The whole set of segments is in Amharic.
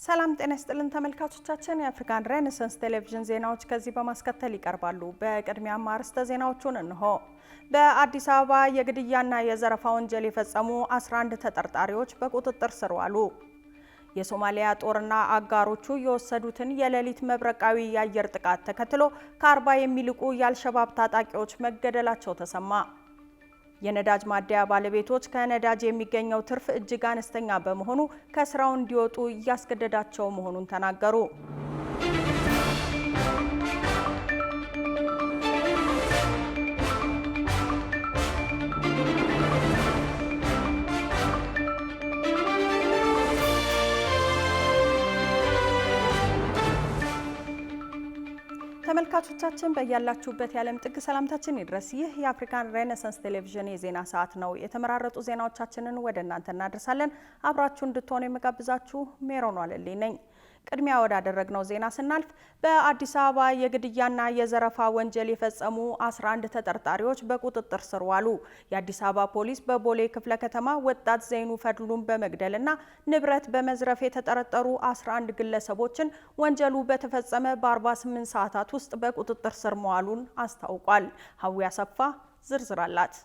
ሰላም ጤና ይስጥልን ተመልካቾቻችን የአፍሪካን ሬኔሳንስ ቴሌቪዥን ዜናዎች ከዚህ በማስከተል ይቀርባሉ። በቅድሚያ አርዕስተ ዜናዎቹን እንሆ። በአዲስ አበባ የግድያና የዘረፋ ወንጀል የፈጸሙ 11 ተጠርጣሪዎች በቁጥጥር ስር ዋሉ። የሶማሊያ ጦርና አጋሮቹ የወሰዱትን የሌሊት መብረቃዊ የአየር ጥቃት ተከትሎ ከ40 የሚልቁ የአልሸባብ ታጣቂዎች መገደላቸው ተሰማ። የነዳጅ ማደያ ባለቤቶች ከነዳጅ የሚገኘው ትርፍ እጅግ አነስተኛ በመሆኑ ከስራው እንዲወጡ እያስገደዳቸው መሆኑን ተናገሩ። ተመልካቾቻችን በያላችሁበት የዓለም ጥግ ሰላምታችን ይድረስ። ይህ የአፍሪካን ሬኔሳንስ ቴሌቪዥን የዜና ሰዓት ነው። የተመራረጡ ዜናዎቻችንን ወደ እናንተ እናደርሳለን። አብራችሁ እንድትሆኑ የምጋብዛችሁ ሜሮን ዋለልኝ ነኝ። ቅድሚያ ወዳደረግነው ዜና ስናልፍ በአዲስ አበባ የግድያና የዘረፋ ወንጀል የፈጸሙ 11 ተጠርጣሪዎች በቁጥጥር ስር ዋሉ። የአዲስ አበባ ፖሊስ በቦሌ ክፍለ ከተማ ወጣት ዘይኑ ፈድሉን በመግደልና ንብረት በመዝረፍ የተጠረጠሩ 11 ግለሰቦችን ወንጀሉ በተፈጸመ በ48 ሰዓታት ውስጥ በቁጥጥር ስር መዋሉን አስታውቋል። ሀዊ አሰፋ ዝርዝር አላት።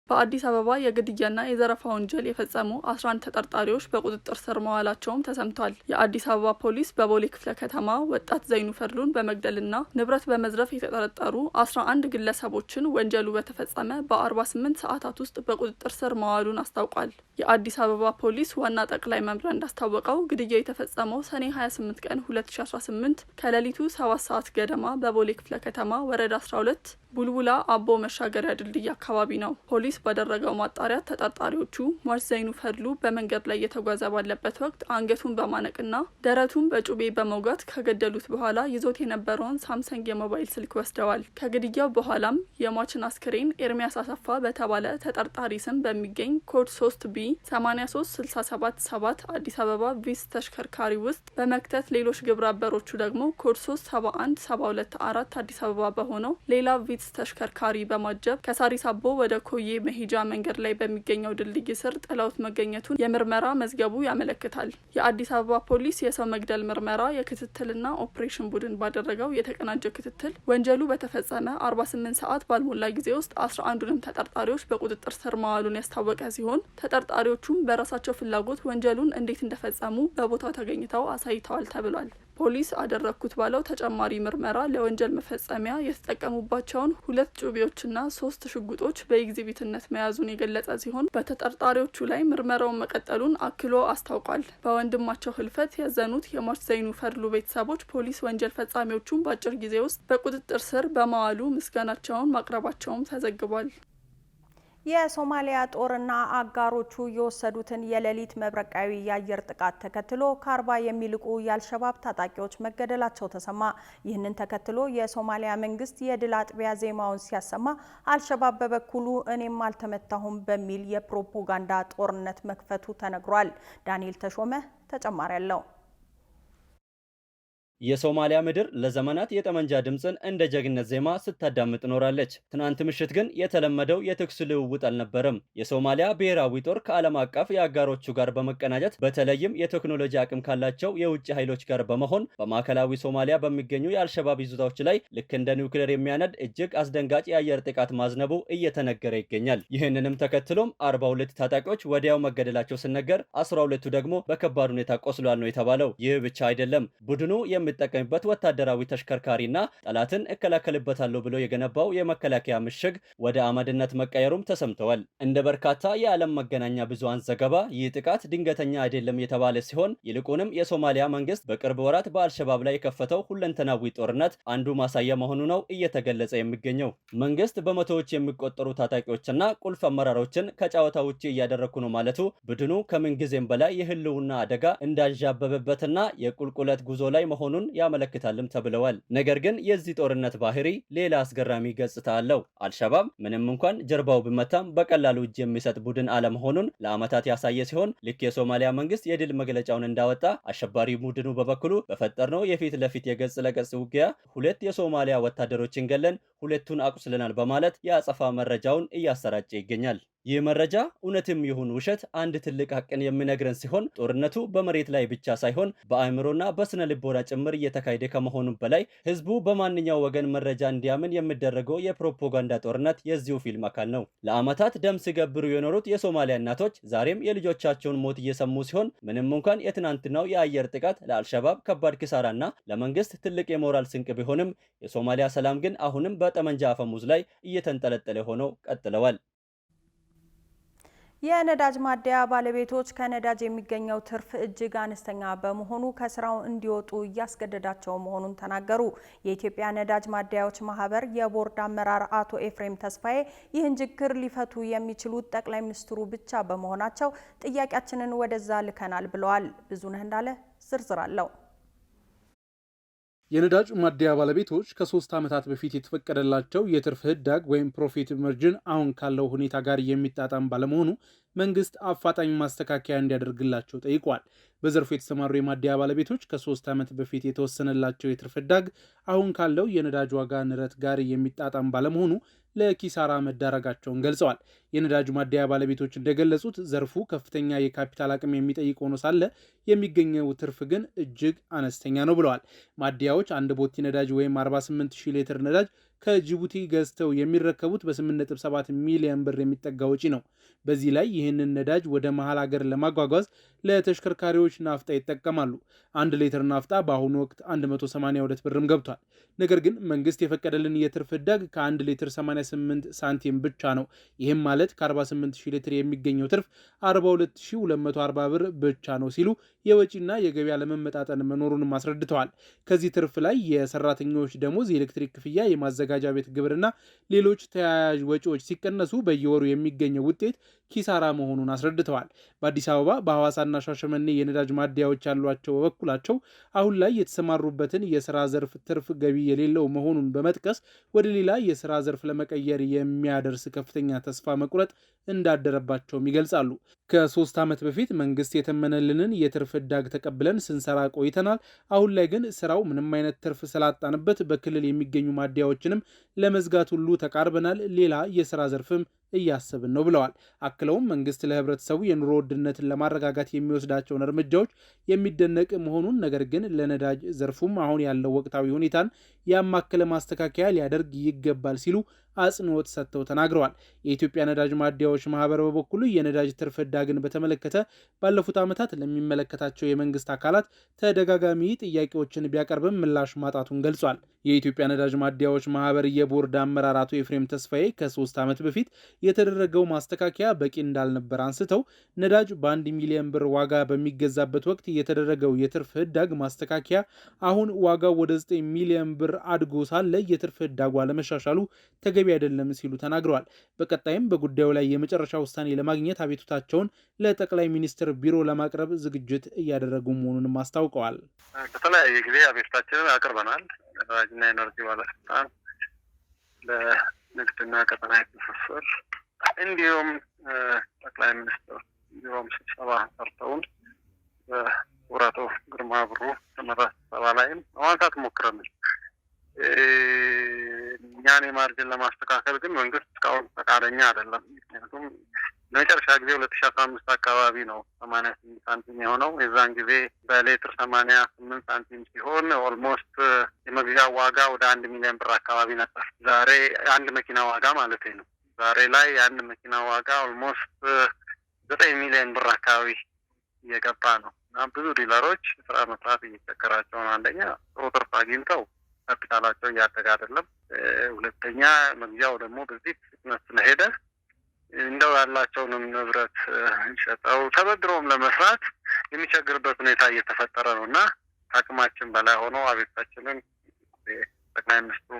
በአዲስ አበባ የግድያና የዘረፋ ወንጀል የፈጸሙ 11 ተጠርጣሪዎች በቁጥጥር ስር መዋላቸውም ተሰምቷል። የአዲስ አበባ ፖሊስ በቦሌ ክፍለ ከተማ ወጣት ዘይኑ ፈድሉን በመግደልና ንብረት በመዝረፍ የተጠረጠሩ 11 ግለሰቦችን ወንጀሉ በተፈጸመ በ48 ሰዓታት ውስጥ በቁጥጥር ስር መዋሉን አስታውቋል። የአዲስ አበባ ፖሊስ ዋና ጠቅላይ መምሪያ እንዳስታወቀው ግድያው የተፈጸመው ሰኔ 28 ቀን 2018 ከሌሊቱ 7 ሰዓት ገደማ በቦሌ ክፍለ ከተማ ወረዳ 12 ቡልቡላ አቦ መሻገሪያ ድልድይ አካባቢ ነው። ፖሊስ ባደረገው ማጣሪያ ተጠርጣሪዎቹ ሟች ዘይኑ ፈድሉ በመንገድ ላይ እየተጓዘ ባለበት ወቅት አንገቱን በማነቅና ደረቱን በጩቤ በመውጋት ከገደሉት በኋላ ይዞት የነበረውን ሳምሰንግ የሞባይል ስልክ ወስደዋል። ከግድያው በኋላም የሟችን አስክሬን ኤርሚያስ አሰፋ በተባለ ተጠርጣሪ ስም በሚገኝ ኮድ 3B 83677 አዲስ አበባ ቪስ ተሽከርካሪ ውስጥ በመክተት ሌሎች ግብረ አበሮቹ ደግሞ ኮድ 371724 አዲስ አበባ በሆነው ሌላ ቪስ ተሽከርካሪ በማጀብ ከሳሪስ አቦ ወደ ኮዬ መሄጃ መንገድ ላይ በሚገኘው ድልድይ ስር ጥለውት መገኘቱን የምርመራ መዝገቡ ያመለክታል። የአዲስ አበባ ፖሊስ የሰው መግደል ምርመራ የክትትልና ኦፕሬሽን ቡድን ባደረገው የተቀናጀ ክትትል ወንጀሉ በተፈጸመ 48 ሰዓት ባልሞላ ጊዜ ውስጥ 11ዱንም ተጠርጣሪዎች በቁጥጥር ስር ማዋሉን ያስታወቀ ሲሆን ተጠርጣሪዎቹም በራሳቸው ፍላጎት ወንጀሉን እንዴት እንደፈጸሙ በቦታው ተገኝተው አሳይተዋል ተብሏል። ፖሊስ አደረኩት ባለው ተጨማሪ ምርመራ ለወንጀል መፈጸሚያ የተጠቀሙባቸውን 2 ጩቤዎችና 3 ሽጉጦች በኤግዚቢትነት መያዙን የገለጸ ሲሆን በተጠርጣሪዎቹ ላይ ምርመራውን መቀጠሉን አክሎ አስታውቋል። በወንድማቸው ህልፈት ያዘኑት የሟች ዘይኑ ፈድሉ ቤተሰቦች ፖሊስ ወንጀል ፈጻሚዎቹን በአጭር ጊዜ ውስጥ በቁጥጥር ስር በማዋሉ ምስጋናቸውን ማቅረባቸውም ተዘግቧል። የሶማሊያ ጦርና አጋሮቹ የወሰዱትን የሌሊት መብረቃዊ የአየር ጥቃት ተከትሎ ከ40 የሚልቁ የአልሸባብ ታጣቂዎች መገደላቸው ተሰማ። ይህንን ተከትሎ የሶማሊያ መንግስት የድል አጥቢያ ዜማውን ሲያሰማ፣ አልሸባብ በበኩሉ እኔም አልተመታሁም በሚል የፕሮፓጋንዳ ጦርነት መክፈቱ ተነግሯል። ዳንኤል ተሾመ ተጨማሪ አለው። የሶማሊያ ምድር ለዘመናት የጠመንጃ ድምጽን እንደ ጀግነት ዜማ ስታዳምጥ ኖራለች። ትናንት ምሽት ግን የተለመደው የተኩስ ልውውጥ አልነበረም። የሶማሊያ ብሔራዊ ጦር ከዓለም አቀፍ የአጋሮቹ ጋር በመቀናጀት በተለይም የቴክኖሎጂ አቅም ካላቸው የውጭ ኃይሎች ጋር በመሆን በማዕከላዊ ሶማሊያ በሚገኙ የአልሸባብ ይዞታዎች ላይ ልክ እንደ ኒውክሌር የሚያነድ እጅግ አስደንጋጭ የአየር ጥቃት ማዝነቡ እየተነገረ ይገኛል። ይህንንም ተከትሎም 42 ታጣቂዎች ወዲያው መገደላቸው ሲነገር 12ቱ ደግሞ በከባድ ሁኔታ ቆስሏል ነው የተባለው። ይህ ብቻ አይደለም። ቡድኑ የሚጠቀምበት ወታደራዊ ተሽከርካሪና ጠላትን እከላከልበታለሁ ብሎ የገነባው የመከላከያ ምሽግ ወደ አመድነት መቀየሩም ተሰምተዋል። እንደ በርካታ የዓለም መገናኛ ብዙሃን ዘገባ ይህ ጥቃት ድንገተኛ አይደለም የተባለ ሲሆን ይልቁንም የሶማሊያ መንግስት በቅርብ ወራት በአልሸባብ ላይ የከፈተው ሁለንተናዊ ጦርነት አንዱ ማሳያ መሆኑ ነው እየተገለጸ የሚገኘው። መንግስት በመቶዎች የሚቆጠሩ ታጣቂዎችና ቁልፍ አመራሮችን ከጨዋታ ውጪ እያደረኩ ነው ማለቱ ቡድኑ ከምንጊዜም በላይ የህልውና አደጋ እንዳንዣበበበትና የቁልቁለት ጉዞ ላይ መሆኑ ያመለክታልም ተብለዋል። ነገር ግን የዚህ ጦርነት ባህሪ ሌላ አስገራሚ ገጽታ አለው። አልሸባብ ምንም እንኳን ጀርባው ቢመታም በቀላሉ እጅ የሚሰጥ ቡድን አለመሆኑን ለዓመታት ያሳየ ሲሆን ልክ የሶማሊያ መንግስት የድል መግለጫውን እንዳወጣ አሸባሪ ቡድኑ በበኩሉ በፈጠርነው የፊት ለፊት የገጽ ለገጽ ውጊያ 2 የሶማሊያ ወታደሮችን ገለን 2ቱን አቁስለናል በማለት የአጸፋ መረጃውን እያሰራጨ ይገኛል። ይህ መረጃ እውነትም ይሁን ውሸት አንድ ትልቅ ሀቅን የሚነግረን ሲሆን ጦርነቱ በመሬት ላይ ብቻ ሳይሆን በአእምሮና በስነ ልቦና ጭምር እየተካሄደ ከመሆኑ በላይ ህዝቡ በማንኛው ወገን መረጃ እንዲያምን የሚደረገው የፕሮፓጋንዳ ጦርነት የዚሁ ፊልም አካል ነው። ለዓመታት ደም ሲገብሩ የኖሩት የሶማሊያ እናቶች ዛሬም የልጆቻቸውን ሞት እየሰሙ ሲሆን ምንም እንኳን የትናንትናው የአየር ጥቃት ለአልሸባብ ከባድ ኪሳራና ለመንግስት ትልቅ የሞራል ስንቅ ቢሆንም የሶማሊያ ሰላም ግን አሁንም በጠመንጃ አፈሙዝ ላይ እየተንጠለጠለ ሆነው ቀጥለዋል። የነዳጅ ማደያ ባለቤቶች ከነዳጅ የሚገኘው ትርፍ እጅግ አነስተኛ በመሆኑ ከስራው እንዲወጡ እያስገደዳቸው መሆኑን ተናገሩ። የኢትዮጵያ ነዳጅ ማደያዎች ማህበር የቦርድ አመራር አቶ ኤፍሬም ተስፋዬ ይህን ችግር ሊፈቱ የሚችሉት ጠቅላይ ሚኒስትሩ ብቻ በመሆናቸው ጥያቄያችንን ወደዛ ልከናል ብለዋል። ብዙነህ እንዳለ ዝርዝር አለው። የነዳጅ ማደያ ባለቤቶች ከ3 ዓመታት በፊት የተፈቀደላቸው የትርፍ ህዳግ ወይም ፕሮፊት መርጅን አሁን ካለው ሁኔታ ጋር የሚጣጣም ባለመሆኑ መንግስት አፋጣኝ ማስተካከያ እንዲያደርግላቸው ጠይቋል። በዘርፉ የተሰማሩ የማደያ ባለቤቶች ከ3 ዓመት በፊት የተወሰነላቸው የትርፍ ህዳግ አሁን ካለው የነዳጅ ዋጋ ንረት ጋር የሚጣጣም ባለመሆኑ ለኪሳራ መዳረጋቸውን ገልጸዋል። የነዳጅ ማደያ ባለቤቶች እንደገለጹት ዘርፉ ከፍተኛ የካፒታል አቅም የሚጠይቅ ሆኖ ሳለ የሚገኘው ትርፍ ግን እጅግ አነስተኛ ነው ብለዋል። ማደያዎች አንድ ቦቲ ነዳጅ ወይም 48000 ሊትር ነዳጅ ከጅቡቲ ገዝተው የሚረከቡት በ8.7 ሚሊዮን ብር የሚጠጋ ወጪ ነው። በዚህ ላይ ይህንን ነዳጅ ወደ መሃል ሀገር ለማጓጓዝ ለተሽከርካሪዎች ናፍጣ ይጠቀማሉ። 1 ሊትር ናፍጣ በአሁኑ ወቅት 182 ብርም ገብቷል። ነገር ግን መንግስት የፈቀደልን የትርፍ ህዳግ ከ1 ሊትር 88 ሳንቲም ብቻ ነው። ይህም ማለት ከ48000 ሊትር የሚገኘው ትርፍ 42240 ብር ብቻ ነው ሲሉ የወጪና የገበያ ለመመጣጠን መኖሩንም አስረድተዋል። ከዚህ ትርፍ ላይ የሰራተኞች ደሞዝ፣ የኤሌክትሪክ ክፍያ፣ የማዘጋጃ ቤት ግብርና ሌሎች ተያያዥ ወጪዎች ሲቀነሱ በየወሩ የሚገኘው ውጤት ኪሳራ መሆኑን አስረድተዋል። በአዲስ አበባ በሐዋሳና ሻሸመኔ የነዳጅ ማደያዎች ያሏቸው በበኩላቸው አሁን ላይ የተሰማሩበትን የስራ ዘርፍ ትርፍ ገቢ የሌለው መሆኑን በመጥቀስ ወደ ሌላ የስራ ዘርፍ ለመቀየር የሚያደርስ ከፍተኛ ተስፋ መቁረጥ እንዳደረባቸውም ይገልጻሉ። ከ3 ዓመት በፊት መንግስት የተመነልንን የትርፍ ህዳግ ተቀብለን ስንሰራ ቆይተናል። አሁን ላይ ግን ስራው ምንም አይነት ትርፍ ስላጣንበት በክልል የሚገኙ ማደያዎችንም ለመዝጋት ሁሉ ተቃርበናል። ሌላ የስራ ዘርፍም እያሰብን ነው ብለዋል። አክለውም መንግስት ለህብረተሰቡ የኑሮ ውድነትን ለማረጋጋት የሚወስዳቸውን እርምጃዎች የሚደነቅ መሆኑን፣ ነገር ግን ለነዳጅ ዘርፉም አሁን ያለው ወቅታዊ ሁኔታን ያማከለ ማስተካከያ ሊያደርግ ይገባል ሲሉ አጽንኦት ሰጥተው ተናግረዋል። የኢትዮጵያ ነዳጅ ማደያዎች ማህበር በበኩሉ የነዳጅ ትርፍ ህዳግን በተመለከተ ባለፉት ዓመታት ለሚመለከታቸው የመንግስት አካላት ተደጋጋሚ ጥያቄዎችን ቢያቀርብም ምላሽ ማጣቱን ገልጿል። የኢትዮጵያ ነዳጅ ማደያዎች ማህበር የቦርድ አመራር አቶ ኤፍሬም ተስፋዬ ከ3 ዓመት በፊት የተደረገው ማስተካከያ በቂ እንዳልነበር አንስተው ነዳጅ በ1 ሚሊዮን ብር ዋጋ በሚገዛበት ወቅት የተደረገው የትርፍ ህዳግ ማስተካከያ አሁን ዋጋው ወደ 9 ሚሊዮን ብር አድጎ ሳለ የትርፍ ህዳጉ አለመሻሻሉ ተገቢ አይደለም ሲሉ ተናግረዋል። በቀጣይም በጉዳዩ ላይ የመጨረሻ ውሳኔ ለማግኘት አቤቱታቸውን ለጠቅላይ ሚኒስትር ቢሮ ለማቅረብ ዝግጅት እያደረጉ መሆኑንም አስታውቀዋል። ከተለያየ ጊዜ አቤቱታችንን አቅርበናል። ነዳጅና ኤነርጂ ባለስልጣን፣ ለንግድና ቀጠናዊ ትስስር እንዲሁም ጠቅላይ ሚኒስትር ቢሮም ስብሰባ ጠርተውን በወራቶ ግርማ ብሩ ተመራ ስብሰባ ላይም ለማንሳት ሞክረናል። እኛን የማርጅን ለማስተካከል ግን መንግስት እስካሁን ፈቃደኛ አይደለም። ምክንያቱም ለመጨረሻ ጊዜ 2015 አካባቢ ነው 88 ሳንቲም የሆነው። የዛን ጊዜ በሌትር 88 ሳንቲም ሲሆን ኦልሞስት የመግዣ ዋጋ ወደ 1 ሚሊዮን ብር አካባቢ ነበር። ዛሬ አንድ መኪና ዋጋ ማለት ነው። ዛሬ ላይ የአንድ መኪና ዋጋ ኦልሞስት 9 ሚሊዮን ብር አካባቢ እየገባ ነው እና ብዙ ዲለሮች ስራ መስራት እየቸገራቸው ነው። አንደኛ ጥሩ ትርፍ አግኝተው ካፒታላቸው እያደገ አይደለም። ሁለተኛ መግዣው ደግሞ በዚህ ፍጥነት ስለሄደ እንደው ያላቸውንም ንብረት ሸጠው ተበድሮም ለመስራት የሚቸግርበት ሁኔታ እየተፈጠረ ነው እና አቅማችን በላይ ሆኖ አቤታችንን ጠቅላይ ሚኒስትሩ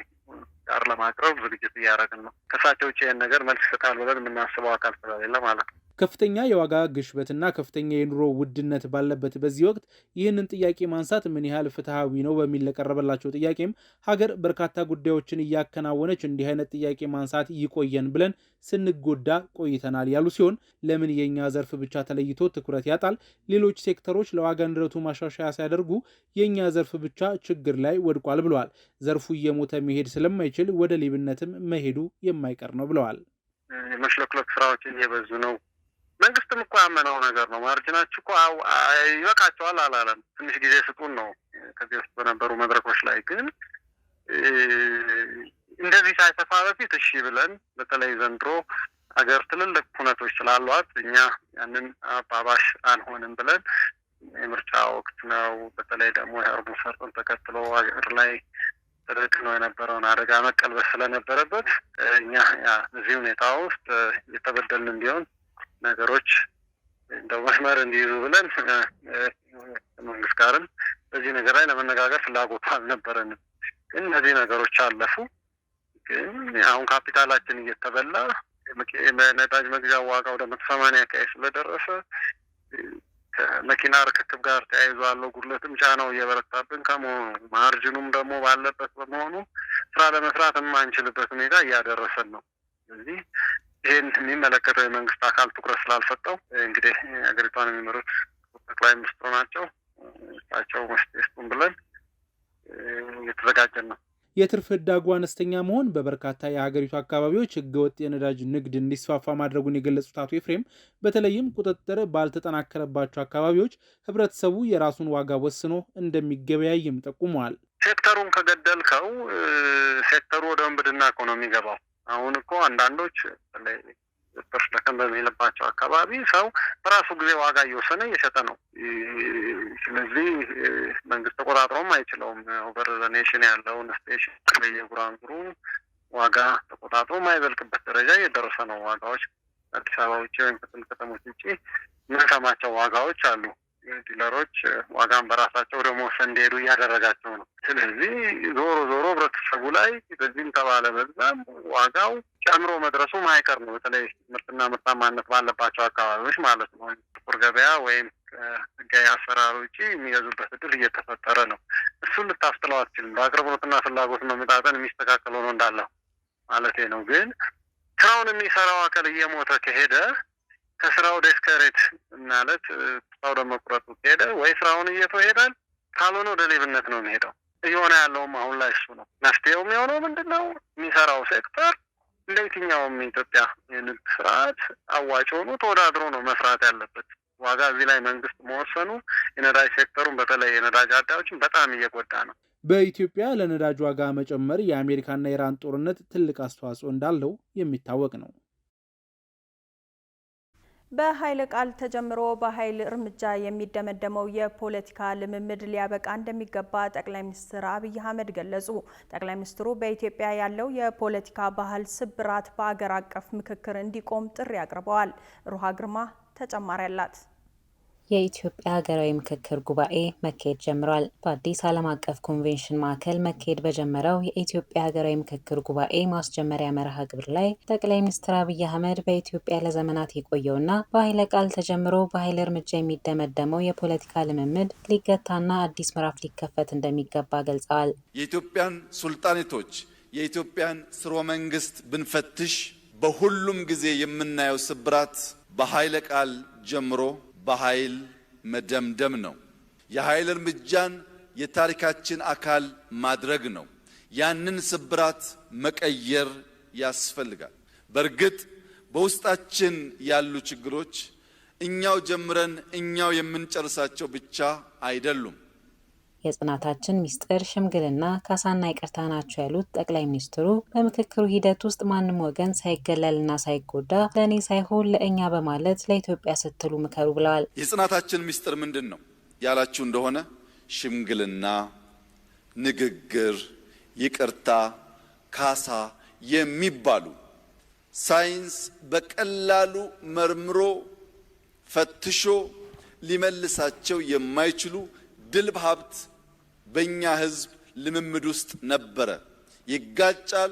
ጋር ለማቅረብ ዝግጅት እያደረግን ነው። ከሳቸው ውጭ ይህን ነገር መልስ ይሰጣል ብለን የምናስበው አካል ስለሌለ ማለት ነው። ከፍተኛ የዋጋ ግሽበትና ከፍተኛ የኑሮ ውድነት ባለበት በዚህ ወቅት ይህንን ጥያቄ ማንሳት ምን ያህል ፍትሐዊ ነው በሚል ለቀረበላቸው ጥያቄም ሀገር በርካታ ጉዳዮችን እያከናወነች እንዲህ አይነት ጥያቄ ማንሳት ይቆየን ብለን ስንጎዳ ቆይተናል ያሉ ሲሆን ለምን የኛ ዘርፍ ብቻ ተለይቶ ትኩረት ያጣል? ሌሎች ሴክተሮች ለዋጋ ንረቱ ማሻሻያ ሲያደርጉ የኛ ዘርፍ ብቻ ችግር ላይ ወድቋል ብለዋል። ዘርፉ እየሞተ መሄድ ስለማይችል ወደ ሌብነትም መሄዱ የማይቀር ነው ብለዋል። የመሽለክለክ ስራዎች እየበዙ ነው። መንግስትም እኮ ያመነው ነገር ነው። ማርጅናችሁ እኮ ይበቃቸዋል አላለም። ትንሽ ጊዜ ስጡን ነው ከዚህ ውስጥ በነበሩ መድረኮች ላይ። ግን እንደዚህ ሳይሰፋ በፊት እሺ ብለን በተለይ ዘንድሮ ሀገር ትልልቅ ኩነቶች ስላሏት እኛ ያንን አባባሽ አንሆንም ብለን የምርጫ ወቅት ነው። በተለይ ደግሞ የአርቡ ሰርጥን ተከትሎ ሀገር ላይ ተደቅኖ የነበረውን አደጋ መቀልበስ ስለነበረበት እኛ እዚህ ሁኔታ ውስጥ እየተበደልን ቢሆን ነገሮች እንደው መስመር እንዲይዙ ብለን መንግስት ጋርም በዚህ ነገር ላይ ለመነጋገር ፍላጎቱ አልነበረንም። ግን እነዚህ ነገሮች አለፉ። ግን አሁን ካፒታላችን እየተበላ ነዳጅ መግዣ ዋጋ ወደ 180 አካባቢ ስለደረሰ ከመኪና ርክክብ ጋር ተያይዞ ያለው ጉድለትም ጫናው እየበረታብን ከመሆኑ ማርጅኑም ደግሞ ባለበት በመሆኑ ስራ ለመስራት የማንችልበት ሁኔታ እያደረሰን ነው። ስለዚህ ይህን የሚመለከተው የመንግስት አካል ትኩረት ስላልሰጠው እንግዲህ ሀገሪቷን የሚመሩት ጠቅላይ ሚኒስትሩ ናቸው። እሳቸው መስጤስቱን ብለን እየተዘጋጀን ነው። የትርፍ ህዳጉ አነስተኛ መሆን በበርካታ የሀገሪቱ አካባቢዎች ህገወጥ የነዳጅ ንግድ እንዲስፋፋ ማድረጉን የገለጹት አቶ ኤፍሬም በተለይም ቁጥጥር ባልተጠናከረባቸው አካባቢዎች ህብረተሰቡ የራሱን ዋጋ ወስኖ እንደሚገበያይም ጠቁመዋል። ሴክተሩን ከገደልከው ሴክተሩ ወደ ወንብድና እኮ ነው የሚገባው። አሁን እኮ አንዳንዶች ጥርስ ደከም በሚልባቸው አካባቢ ሰው በራሱ ጊዜ ዋጋ እየወሰነ እየሸጠ ነው። ስለዚህ መንግስት ተቆጣጥሮም አይችለውም። ኦቨር ኔሽን ያለውን ስቴሽን በየጉራንጉሩ ዋጋ ተቆጣጥሮ ማይዘልቅበት ደረጃ እየደረሰ ነው። ዋጋዎች አዲስ አበባ ውጭ ወይም ከትልቅ ከተሞች ውጭ የምንሰማቸው ዋጋዎች አሉ። ዲለሮች ዋጋን በራሳቸው ወደ መወሰን እንዲሄዱ እያደረጋቸው ነው። ስለዚህ ዞሮ ህብረተሰቡ ላይ በዚህም ተባለ በዛም ዋጋው ጨምሮ መድረሱ ማይቀር ነው። በተለይ ምርትና ምርታማነት ባለባቸው አካባቢዎች ማለት ነው። ጥቁር ገበያ ወይም ከህጋዊ አሰራር ውጭ የሚገዙበት እድል እየተፈጠረ ነው። እሱን ልታስጥለው አትችልም። በአቅርቦትና ፍላጎት መመጣጠን የሚስተካከል ሆኖ እንዳለ ማለቴ ነው። ግን ስራውን የሚሰራው አካል እየሞተ ከሄደ ከስራው ዴስከሬት ማለት ስራው ለመቁረጡ ከሄደ ወይ ስራውን እየተወ ይሄዳል፣ ካልሆነ ወደ ሌብነት ነው የሚሄደው። እየሆነ ያለውም አሁን ላይ እሱ ነው። መፍትሄው የሚሆነው ምንድን ነው? የሚሰራው ሴክተር እንደ የትኛውም የኢትዮጵያ የንግድ ስርዓት አዋጭ ሆኖ ተወዳድሮ ነው መስራት ያለበት። ዋጋ እዚህ ላይ መንግስት መወሰኑ የነዳጅ ሴክተሩን በተለይ የነዳጅ አዳዮችን በጣም እየጎዳ ነው። በኢትዮጵያ ለነዳጅ ዋጋ መጨመር የአሜሪካና የኢራን ጦርነት ትልቅ አስተዋጽኦ እንዳለው የሚታወቅ ነው። በኃይለ ቃል ተጀምሮ በኃይል እርምጃ የሚደመደመው የፖለቲካ ልምምድ ሊያበቃ እንደሚገባ ጠቅላይ ሚኒስትር አብይ አህመድ ገለጹ። ጠቅላይ ሚኒስትሩ በኢትዮጵያ ያለው የፖለቲካ ባህል ስብራት በአገር አቀፍ ምክክር እንዲቆም ጥሪ አቅርበዋል። ሩሃ ግርማ ተጨማሪ አላት። የኢትዮጵያ ሀገራዊ ምክክር ጉባኤ መካሄድ ጀምሯል። በአዲስ ዓለም አቀፍ ኮንቬንሽን ማዕከል መካሄድ በጀመረው የኢትዮጵያ ሀገራዊ ምክክር ጉባኤ ማስጀመሪያ መርሃ ግብር ላይ ጠቅላይ ሚኒስትር አብይ አህመድ በኢትዮጵያ ለዘመናት የቆየውና በኃይለ ቃል ተጀምሮ በኃይል እርምጃ የሚደመደመው የፖለቲካ ልምምድ ሊገታና አዲስ ምዕራፍ ሊከፈት እንደሚገባ ገልጸዋል። የኢትዮጵያን ሱልጣኔቶች፣ የኢትዮጵያን ስርወ መንግስት ብንፈትሽ በሁሉም ጊዜ የምናየው ስብራት በኃይለ ቃል ጀምሮ በኃይል መደምደም ነው። የኃይል እርምጃን የታሪካችን አካል ማድረግ ነው። ያንን ስብራት መቀየር ያስፈልጋል። በእርግጥ በውስጣችን ያሉ ችግሮች እኛው ጀምረን እኛው የምንጨርሳቸው ብቻ አይደሉም። የጽናታችን ሚስጥር ሽምግልና፣ ካሳና ይቅርታ ናቸው ያሉት ጠቅላይ ሚኒስትሩ በምክክሩ ሂደት ውስጥ ማንም ወገን ሳይገለልና ሳይጎዳ ለእኔ ሳይሆን ለእኛ በማለት ለኢትዮጵያ ስትሉ ምከሩ ብለዋል። የጽናታችን ሚስጥር ምንድን ነው ያላችሁ እንደሆነ ሽምግልና፣ ንግግር፣ ይቅርታ፣ ካሳ የሚባሉ ሳይንስ በቀላሉ መርምሮ ፈትሾ ሊመልሳቸው የማይችሉ ድልብ ሀብት በእኛ ህዝብ ልምምድ ውስጥ ነበረ። ይጋጫል፣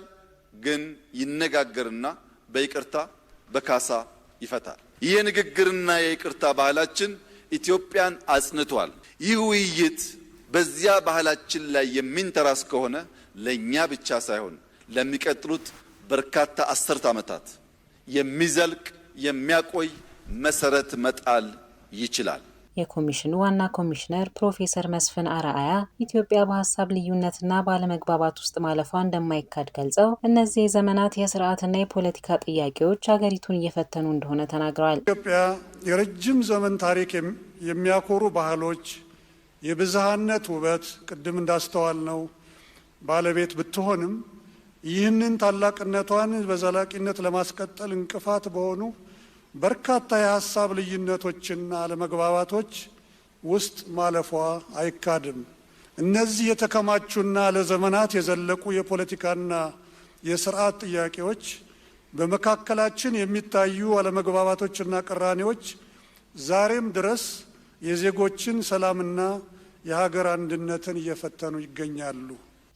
ግን ይነጋገርና በይቅርታ በካሳ ይፈታል። ይህ ንግግርና የይቅርታ ባህላችን ኢትዮጵያን አጽንቷል። ይህ ውይይት በዚያ ባህላችን ላይ የሚንተራስ ከሆነ ለእኛ ብቻ ሳይሆን ለሚቀጥሉት በርካታ አስርት ዓመታት የሚዘልቅ የሚያቆይ መሰረት መጣል ይችላል። የኮሚሽኑ ዋና ኮሚሽነር ፕሮፌሰር መስፍን አርአያ ኢትዮጵያ በሀሳብ ልዩነትና ባለመግባባት ውስጥ ማለፏ እንደማይካድ ገልጸው እነዚህ የዘመናት የስርዓትና የፖለቲካ ጥያቄዎች ሀገሪቱን እየፈተኑ እንደሆነ ተናግረዋል። ኢትዮጵያ የረጅም ዘመን ታሪክ የሚያኮሩ ባህሎች፣ የብዝሃነት ውበት ቅድም እንዳስተዋል ነው ባለቤት ብትሆንም ይህንን ታላቅነቷን በዘላቂነት ለማስቀጠል እንቅፋት በሆኑ በርካታ የሀሳብ ልዩነቶችና አለመግባባቶች ውስጥ ማለፏ አይካድም። እነዚህ የተከማቹና ለዘመናት የዘለቁ የፖለቲካና የስርዓት ጥያቄዎች በመካከላችን የሚታዩ አለመግባባቶችና ቅራኔዎች ዛሬም ድረስ የዜጎችን ሰላምና የሀገር አንድነትን እየፈተኑ ይገኛሉ።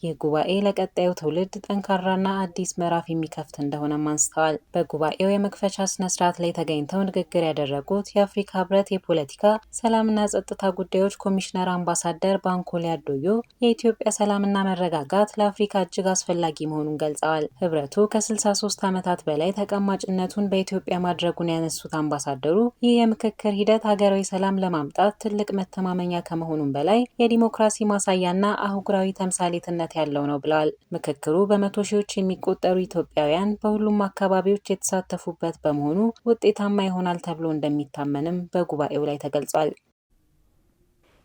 ይህ ጉባኤ ለቀጣዩ ትውልድ ጠንካራና አዲስ ምዕራፍ የሚከፍት እንደሆነም አንስተዋል። በጉባኤው የመክፈቻ ስነስርዓት ላይ ተገኝተው ንግግር ያደረጉት የአፍሪካ ህብረት የፖለቲካ ሰላምና ጸጥታ ጉዳዮች ኮሚሽነር አምባሳደር ባንኮሊ አዶዮ የኢትዮጵያ ሰላምና መረጋጋት ለአፍሪካ እጅግ አስፈላጊ መሆኑን ገልጸዋል። ህብረቱ ከ63 ዓመታት በላይ ተቀማጭነቱን በኢትዮጵያ ማድረጉን ያነሱት አምባሳደሩ ይህ የምክክር ሂደት ሀገራዊ ሰላም ለማምጣት ትልቅ መተማመኛ ከመሆኑም በላይ የዲሞክራሲ ማሳያና አህጉራዊ ተምሳሌትነት ያለው ነው ብለዋል። ምክክሩ በመቶ ሺዎች የሚቆጠሩ ኢትዮጵያውያን በሁሉም አካባቢዎች የተሳተፉበት በመሆኑ ውጤታማ ይሆናል ተብሎ እንደሚታመንም በጉባኤው ላይ ተገልጿል።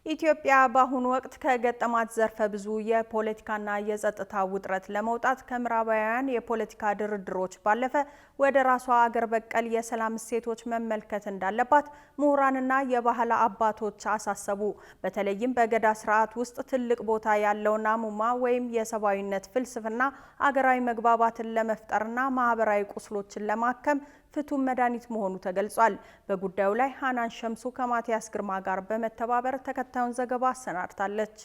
ኢትዮጵያ በአሁኑ ወቅት ከገጠማት ዘርፈ ብዙ የፖለቲካና የጸጥታ ውጥረት ለመውጣት ከምዕራባውያን የፖለቲካ ድርድሮች ባለፈ ወደ ራሷ አገር በቀል የሰላም እሴቶች መመልከት እንዳለባት ምሁራንና የባህል አባቶች አሳሰቡ። በተለይም በገዳ ስርዓት ውስጥ ትልቅ ቦታ ያለው ናሙማ ወይም የሰብአዊነት ፍልስፍና አገራዊ መግባባትን ለመፍጠርና ማህበራዊ ቁስሎችን ለማከም ፍቱን መድኃኒት መሆኑ ተገልጿል። በጉዳዩ ላይ ሃናን ሸምሱ ከማቲያስ ግርማ ጋር በመተባበር ተከታዩን ዘገባ አሰናድታለች።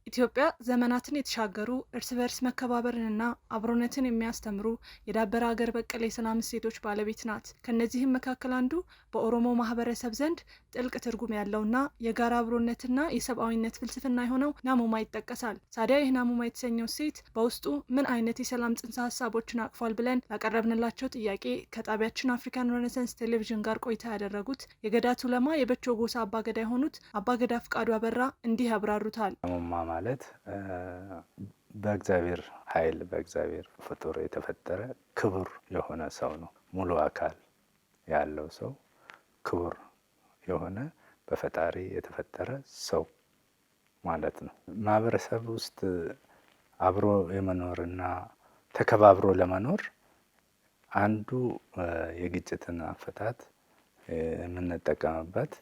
ኢትዮጵያ ዘመናትን የተሻገሩ እርስ በርስ መከባበርንና አብሮነትን የሚያስተምሩ የዳበረ ሀገር በቀል የሰላም እሴቶች ባለቤት ናት። ከነዚህም መካከል አንዱ በኦሮሞ ማህበረሰብ ዘንድ ጥልቅ ትርጉም ያለውና የጋራ አብሮነትና የሰብአዊነት ፍልስፍና የሆነው ናሙማ ይጠቀሳል። ታዲያ ይህ ናሙማ የተሰኘው እሴት በውስጡ ምን አይነት የሰላም ጽንሰ ሀሳቦችን አቅፏል ብለን ያቀረብንላቸው ጥያቄ ከጣቢያችን አፍሪካን ሬኔሳንስ ቴሌቪዥን ጋር ቆይታ ያደረጉት የገዳ ቱለማ የበቾ ጎሳ አባገዳ የሆኑት አባገዳ ፍቃዱ አበራ እንዲህ ያብራሩታል። ማለት በእግዚአብሔር ኃይል በእግዚአብሔር ፍጡር የተፈጠረ ክቡር የሆነ ሰው ነው። ሙሉ አካል ያለው ሰው ክቡር የሆነ በፈጣሪ የተፈጠረ ሰው ማለት ነው። ማህበረሰብ ውስጥ አብሮ የመኖርና ተከባብሮ ለመኖር አንዱ የግጭትን አፈታት የምንጠቀምበት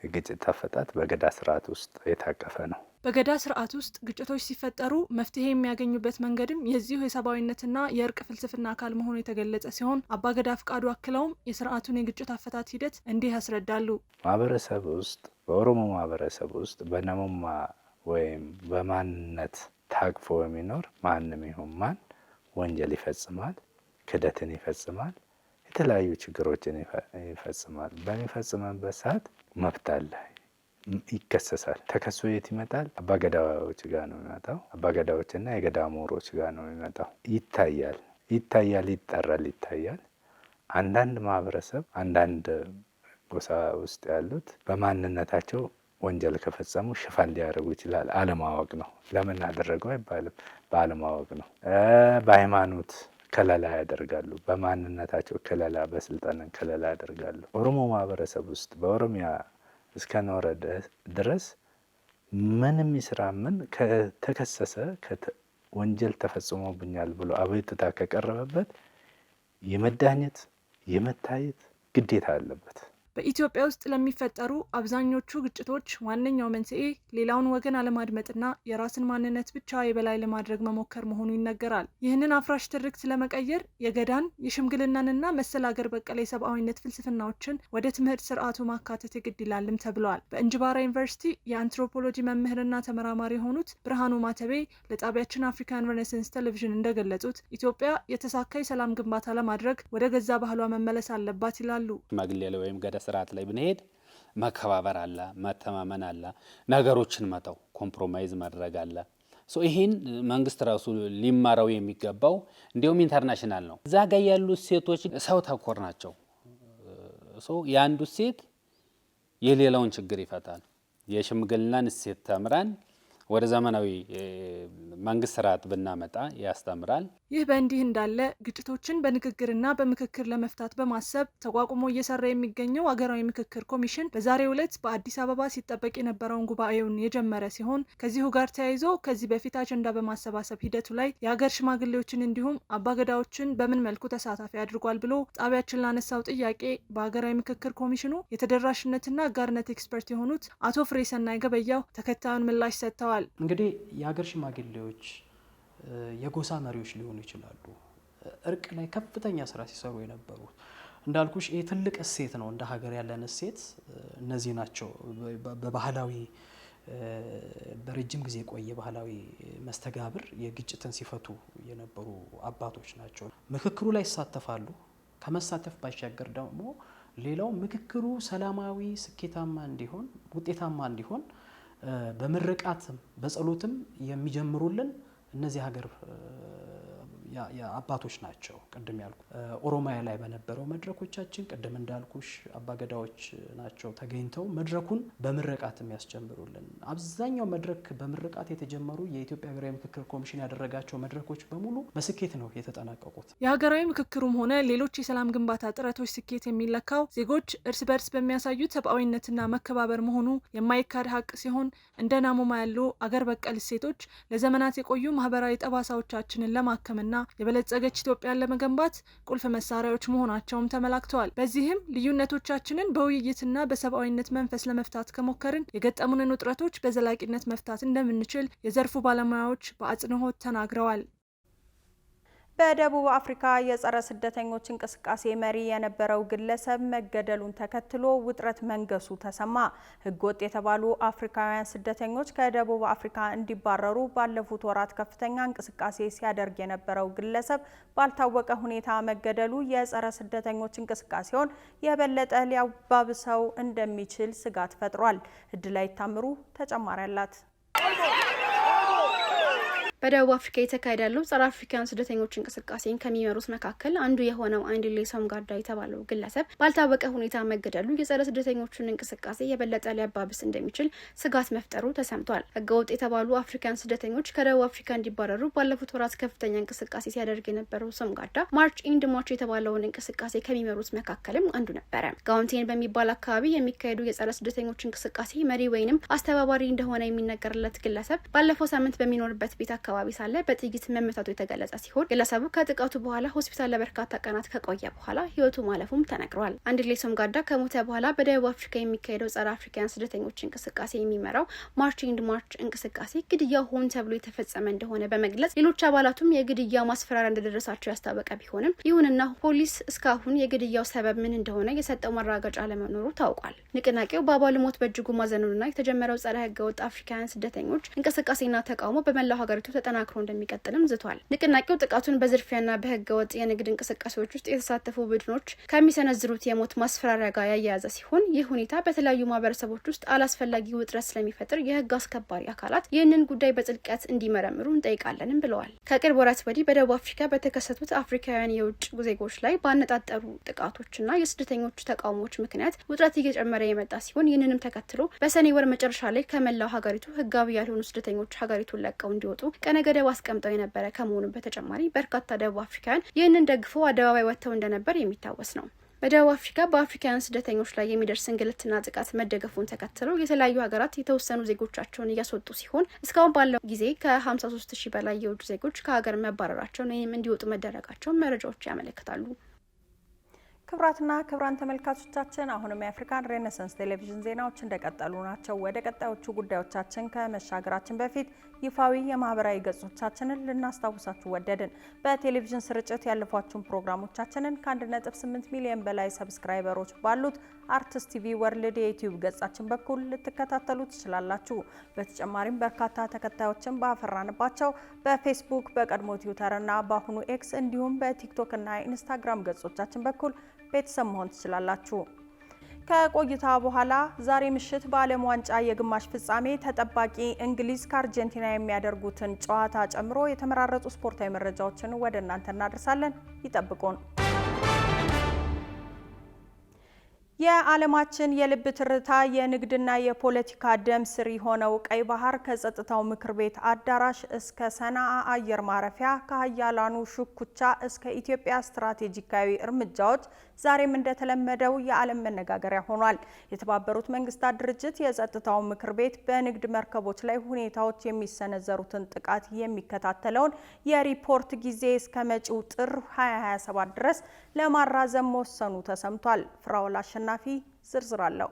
የግጭት አፈታት በገዳ ስርዓት ውስጥ የታቀፈ ነው። በገዳ ስርዓት ውስጥ ግጭቶች ሲፈጠሩ መፍትሄ የሚያገኙበት መንገድም የዚሁ የሰብአዊነትና የእርቅ ፍልስፍና አካል መሆኑ የተገለጸ ሲሆን አባገዳ ፍቃዱ አክለውም የስርዓቱን የግጭት አፈታት ሂደት እንዲህ ያስረዳሉ። ማህበረሰብ ውስጥ በኦሮሞ ማህበረሰብ ውስጥ በናሙማ ወይም በማንነት ታቅፎ የሚኖር ማንም ይሁን ማን ወንጀል ይፈጽማል፣ ክደትን ይፈጽማል፣ የተለያዩ ችግሮችን ይፈጽማል። በሚፈጽምበት ሰዓት መብት አለ፣ ይከሰሳል። ተከሶ የት ይመጣል? አባገዳዎች ጋር ነው የሚመጣው። አባገዳዎችና የገዳ ምሁሮች ጋር ነው የሚመጣው። ይታያል፣ ይጣራል። አንዳንድ ማህበረሰብ አንዳንድ ጎሳ ውስጥ ያሉት በማንነታቸው ወንጀል ከፈጸሙ ሽፋን ሊያደርጉ ይችላል። አለማወቅ ነው። ለምን አደረገው አይባልም፣ ባለማወቅ ነው። በሃይማኖት ከለላ ያደርጋሉ። በማንነታቸው ከለላ፣ በስልጣን ከለላ ያደርጋሉ። ኦሮሞ ማህበረሰብ ውስጥ በኦሮሚያ እስከኖረ ድረስ ምንም ይስራ ምን ከተከሰሰ ወንጀል ተፈጽሞብኛል ብሎ አቤቱታ ከቀረበበት የመዳኘት የመታየት ግዴታ አለበት። በኢትዮጵያ ውስጥ ለሚፈጠሩ አብዛኞቹ ግጭቶች ዋነኛው መንስኤ ሌላውን ወገን አለማድመጥና የራስን ማንነት ብቻ የበላይ ለማድረግ መሞከር መሆኑ ይነገራል። ይህንን አፍራሽ ትርክት ለመቀየር የገዳን የሽምግልናንና መሰል አገር በቀል የሰብአዊነት ፍልስፍናዎችን ወደ ትምህርት ስርዓቱ ማካተት የግድ ይላልም ተብለዋል። በእንጅባራ ዩኒቨርሲቲ የአንትሮፖሎጂ መምህርና ተመራማሪ የሆኑት ብርሃኑ ማተቤ ለጣቢያችን አፍሪካን ሬኔሳንስ ቴሌቪዥን እንደገለጹት ኢትዮጵያ የተሳካ የሰላም ግንባታ ለማድረግ ወደ ገዛ ባህሏ መመለስ አለባት ይላሉ። ሽማግሌ ወይም ገዳ ስርዓት ላይ ብንሄድ መከባበር አለ፣ መተማመን አለ፣ ነገሮችን መተው ኮምፕሮማይዝ ማድረግ አለ። ይህን መንግስት ራሱ ሊማረው የሚገባው እንዲሁም ኢንተርናሽናል ነው። እዛ ጋ ያሉ ሴቶች ሰው ተኮር ናቸው። የአንዱ ሴት የሌላውን ችግር ይፈታል። የሽምግልናን እሴት ተምረን ወደ ዘመናዊ መንግስት ስርዓት ብናመጣ ያስተምራል። ይህ በእንዲህ እንዳለ ግጭቶችን በንግግርና በምክክር ለመፍታት በማሰብ ተቋቁሞ እየሰራ የሚገኘው ሀገራዊ ምክክር ኮሚሽን በዛሬው ዕለት በአዲስ አበባ ሲጠበቅ የነበረውን ጉባኤውን የጀመረ ሲሆን ከዚሁ ጋር ተያይዞ ከዚህ በፊት አጀንዳ በማሰባሰብ ሂደቱ ላይ የሀገር ሽማግሌዎችን እንዲሁም አባገዳዎችን በምን መልኩ ተሳታፊ አድርጓል ብሎ ጣቢያችን ላነሳው ጥያቄ በሀገራዊ ምክክር ኮሚሽኑ የተደራሽነትና አጋርነት ኤክስፐርት የሆኑት አቶ ፍሬሰናይ ገበያው ተከታዩን ምላሽ ሰጥተዋል። እንግዲህ የሀገር ሽማግሌዎች የጎሳ መሪዎች ሊሆኑ ይችላሉ። እርቅ ላይ ከፍተኛ ስራ ሲሰሩ የነበሩ እንዳልኩሽ ይህ ትልቅ እሴት ነው። እንደ ሀገር ያለን እሴት እነዚህ ናቸው። በባህላዊ በረጅም ጊዜ የቆየ ባህላዊ መስተጋብር የግጭትን ሲፈቱ የነበሩ አባቶች ናቸው። ምክክሩ ላይ ይሳተፋሉ። ከመሳተፍ ባሻገር ደግሞ ሌላው ምክክሩ ሰላማዊ፣ ስኬታማ እንዲሆን፣ ውጤታማ እንዲሆን በምርቃትም በጸሎትም የሚጀምሩልን እነዚህ ሀገር አባቶች ናቸው። ቅድም ያልኩ ኦሮሚያ ላይ በነበረው መድረኮቻችን ቅድም እንዳልኩሽ አባገዳዎች ናቸው ተገኝተው መድረኩን በምርቃት የሚያስጀምሩልን። አብዛኛው መድረክ በምርቃት የተጀመሩ የኢትዮጵያ ሀገራዊ ምክክር ኮሚሽን ያደረጋቸው መድረኮች በሙሉ በስኬት ነው የተጠናቀቁት። የሀገራዊ ምክክሩም ሆነ ሌሎች የሰላም ግንባታ ጥረቶች ስኬት የሚለካው ዜጎች እርስ በርስ በሚያሳዩት ሰብአዊነትና መከባበር መሆኑ የማይካድ ሀቅ ሲሆን እንደ ናሙማ ያሉ አገር በቀል እሴቶች ለዘመናት የቆዩ ማህበራዊ ጠባሳዎቻችንን ለማከምና የበለጸገች ኢትዮጵያን ለመገንባት ቁልፍ መሳሪያዎች መሆናቸውም ተመላክተዋል። በዚህም ልዩነቶቻችንን በውይይትና በሰብአዊነት መንፈስ ለመፍታት ከሞከርን የገጠሙንን ውጥረቶች በዘላቂነት መፍታት እንደምንችል የዘርፉ ባለሙያዎች በአጽንኦት ተናግረዋል። በደቡብ አፍሪካ የጸረ ስደተኞች እንቅስቃሴ መሪ የነበረው ግለሰብ መገደሉን ተከትሎ ውጥረት መንገሱ ተሰማ። ህገወጥ የተባሉ አፍሪካውያን ስደተኞች ከደቡብ አፍሪካ እንዲባረሩ ባለፉት ወራት ከፍተኛ እንቅስቃሴ ሲያደርግ የነበረው ግለሰብ ባልታወቀ ሁኔታ መገደሉ የጸረ ስደተኞች እንቅስቃሴውን የበለጠ ሊያባብሰው እንደሚችል ስጋት ፈጥሯል። እድላይ ታምሩ ተጨማሪ አላት። በደቡብ አፍሪካ የተካሄደ ያለው ጸረ አፍሪካን ስደተኞች እንቅስቃሴን ከሚመሩት መካከል አንዱ የሆነው አንድሌ ሶምጋርዳ የተባለው ግለሰብ ባልታወቀ ሁኔታ መገደሉ የጸረ ስደተኞቹን እንቅስቃሴ የበለጠ ሊያባብስ እንደሚችል ስጋት መፍጠሩ ተሰምቷል። ህገወጥ የተባሉ አፍሪካን ስደተኞች ከደቡብ አፍሪካ እንዲባረሩ ባለፉት ወራት ከፍተኛ እንቅስቃሴ ሲያደርግ የነበረው ሶምጋርዳ ማርች ኢንድ ማርች የተባለውን እንቅስቃሴ ከሚመሩት መካከልም አንዱ ነበረ። ጋውንቴን በሚባል አካባቢ የሚካሄዱ የጸረ ስደተኞች እንቅስቃሴ መሪ ወይንም አስተባባሪ እንደሆነ የሚነገርለት ግለሰብ ባለፈው ሳምንት በሚኖርበት ቤት አካባቢ ሳለ በጥይት መመታቱ የተገለጸ ሲሆን ግለሰቡ ከጥቃቱ በኋላ ሆስፒታል ለበርካታ ቀናት ከቆየ በኋላ ህይወቱ ማለፉም ተነግሯል። አንድሌ ሶምጋርዳ ከሞተ በኋላ በደቡብ አፍሪካ የሚካሄደው ጸረ አፍሪካን ስደተኞች እንቅስቃሴ የሚመራው ማርች ኢንድ ማርች እንቅስቃሴ ግድያው ሆን ተብሎ የተፈጸመ እንደሆነ በመግለጽ ሌሎች አባላቱም የግድያ ማስፈራሪያ እንደደረሳቸው ያስታወቀ ቢሆንም ይሁንና ፖሊስ እስካሁን የግድያው ሰበብ ምን እንደሆነ የሰጠው ማረጋገጫ ለመኖሩ ታውቋል። ንቅናቄው በአባሉ ሞት በእጅጉ ማዘኑንና የተጀመረው ጸረ ህገወጥ አፍሪካውያን ስደተኞች እንቅስቃሴና ተቃውሞ በመላው ሀገሪቱ ተጠናክሮ እንደሚቀጥልም ዝቷል። ንቅናቄው ጥቃቱን በዝርፊያና በህገወጥ የንግድ እንቅስቃሴዎች ውስጥ የተሳተፉ ቡድኖች ከሚሰነዝሩት የሞት ማስፈራሪያ ጋር ያያያዘ ሲሆን ይህ ሁኔታ በተለያዩ ማህበረሰቦች ውስጥ አላስፈላጊ ውጥረት ስለሚፈጥር የህግ አስከባሪ አካላት ይህንን ጉዳይ በጥልቀት እንዲመረምሩ እንጠይቃለንም ብለዋል። ከቅርብ ወራት ወዲህ በደቡብ አፍሪካ በተከሰቱት አፍሪካውያን የውጭ ዜጎች ላይ ባነጣጠሩ ጥቃቶችና የስደተኞች ተቃውሞዎች ምክንያት ውጥረት እየጨመረ የመጣ ሲሆን ይህንንም ተከትሎ በሰኔ ወር መጨረሻ ላይ ከመላው ሀገሪቱ ህጋዊ ያልሆኑ ስደተኞች ሀገሪቱን ለቀው እንዲወጡ ቀነ ገደብ አስቀምጠው የነበረ ከመሆኑ በተጨማሪ በርካታ ደቡብ አፍሪካውያን ይህንን ደግፈው አደባባይ ወጥተው እንደነበር የሚታወስ ነው። በደቡብ አፍሪካ በአፍሪካውያን ስደተኞች ላይ የሚደርስ እንግልትና ጥቃት መደገፉን ተከትለው የተለያዩ ሀገራት የተወሰኑ ዜጎቻቸውን እያስወጡ ሲሆን እስካሁን ባለው ጊዜ ከ53,000 በላይ የውጭ ዜጎች ከሀገር መባረራቸውን ወይም እንዲወጡ መደረጋቸውን መረጃዎች ያመለክታሉ። ክቡራትና ክቡራን ተመልካቾቻችን አሁንም የአፍሪካን ሬኔሳንስ ቴሌቪዥን ዜናዎች እንደቀጠሉ ናቸው። ወደ ቀጣዮቹ ጉዳዮቻችን ከመሻገራችን በፊት ይፋዊ የማህበራዊ ገጾቻችንን ልናስታውሳችሁ ወደድን። በቴሌቪዥን ስርጭት ያለፏችሁን ፕሮግራሞቻችንን ከ1.8 ሚሊዮን በላይ ሰብስክራይበሮች ባሉት አርትስ ቲቪ ወርልድ የዩቲዩብ ገጻችን በኩል ልትከታተሉ ትችላላችሁ። በተጨማሪም በርካታ ተከታዮችን ባፈራንባቸው በፌስቡክ፣ በቀድሞ ትዊተርና በአሁኑ ኤክስ እንዲሁም በቲክቶክ እና ኢንስታግራም ገጾቻችን በኩል ቤተሰብ መሆን ትችላላችሁ። ከቆይታ በኋላ ዛሬ ምሽት በዓለም ዋንጫ የግማሽ ፍጻሜ ተጠባቂ እንግሊዝ ከአርጀንቲና የሚያደርጉትን ጨዋታ ጨምሮ የተመራረጡ ስፖርታዊ መረጃዎችን ወደ እናንተ እናደርሳለን። ይጠብቁን። የዓለማችን የልብ ትርታ የንግድና የፖለቲካ ደም ስር የሆነው ቀይ ባህር ከጸጥታው ምክር ቤት አዳራሽ እስከ ሰናአ አየር ማረፊያ ከሀያላኑ ሽኩቻ እስከ ኢትዮጵያ ስትራቴጂካዊ እርምጃዎች ዛሬም እንደተለመደው የዓለም መነጋገሪያ ሆኗል። የተባበሩት መንግስታት ድርጅት የጸጥታው ምክር ቤት በንግድ መርከቦች ላይ ሁኔታዎች የሚሰነዘሩትን ጥቃት የሚከታተለውን የሪፖርት ጊዜ እስከ መጪው ጥር 2027 ድረስ ለማራዘም መወሰኑ ተሰምቷል። ፍራውል አሸናፊ ዝርዝር አለው።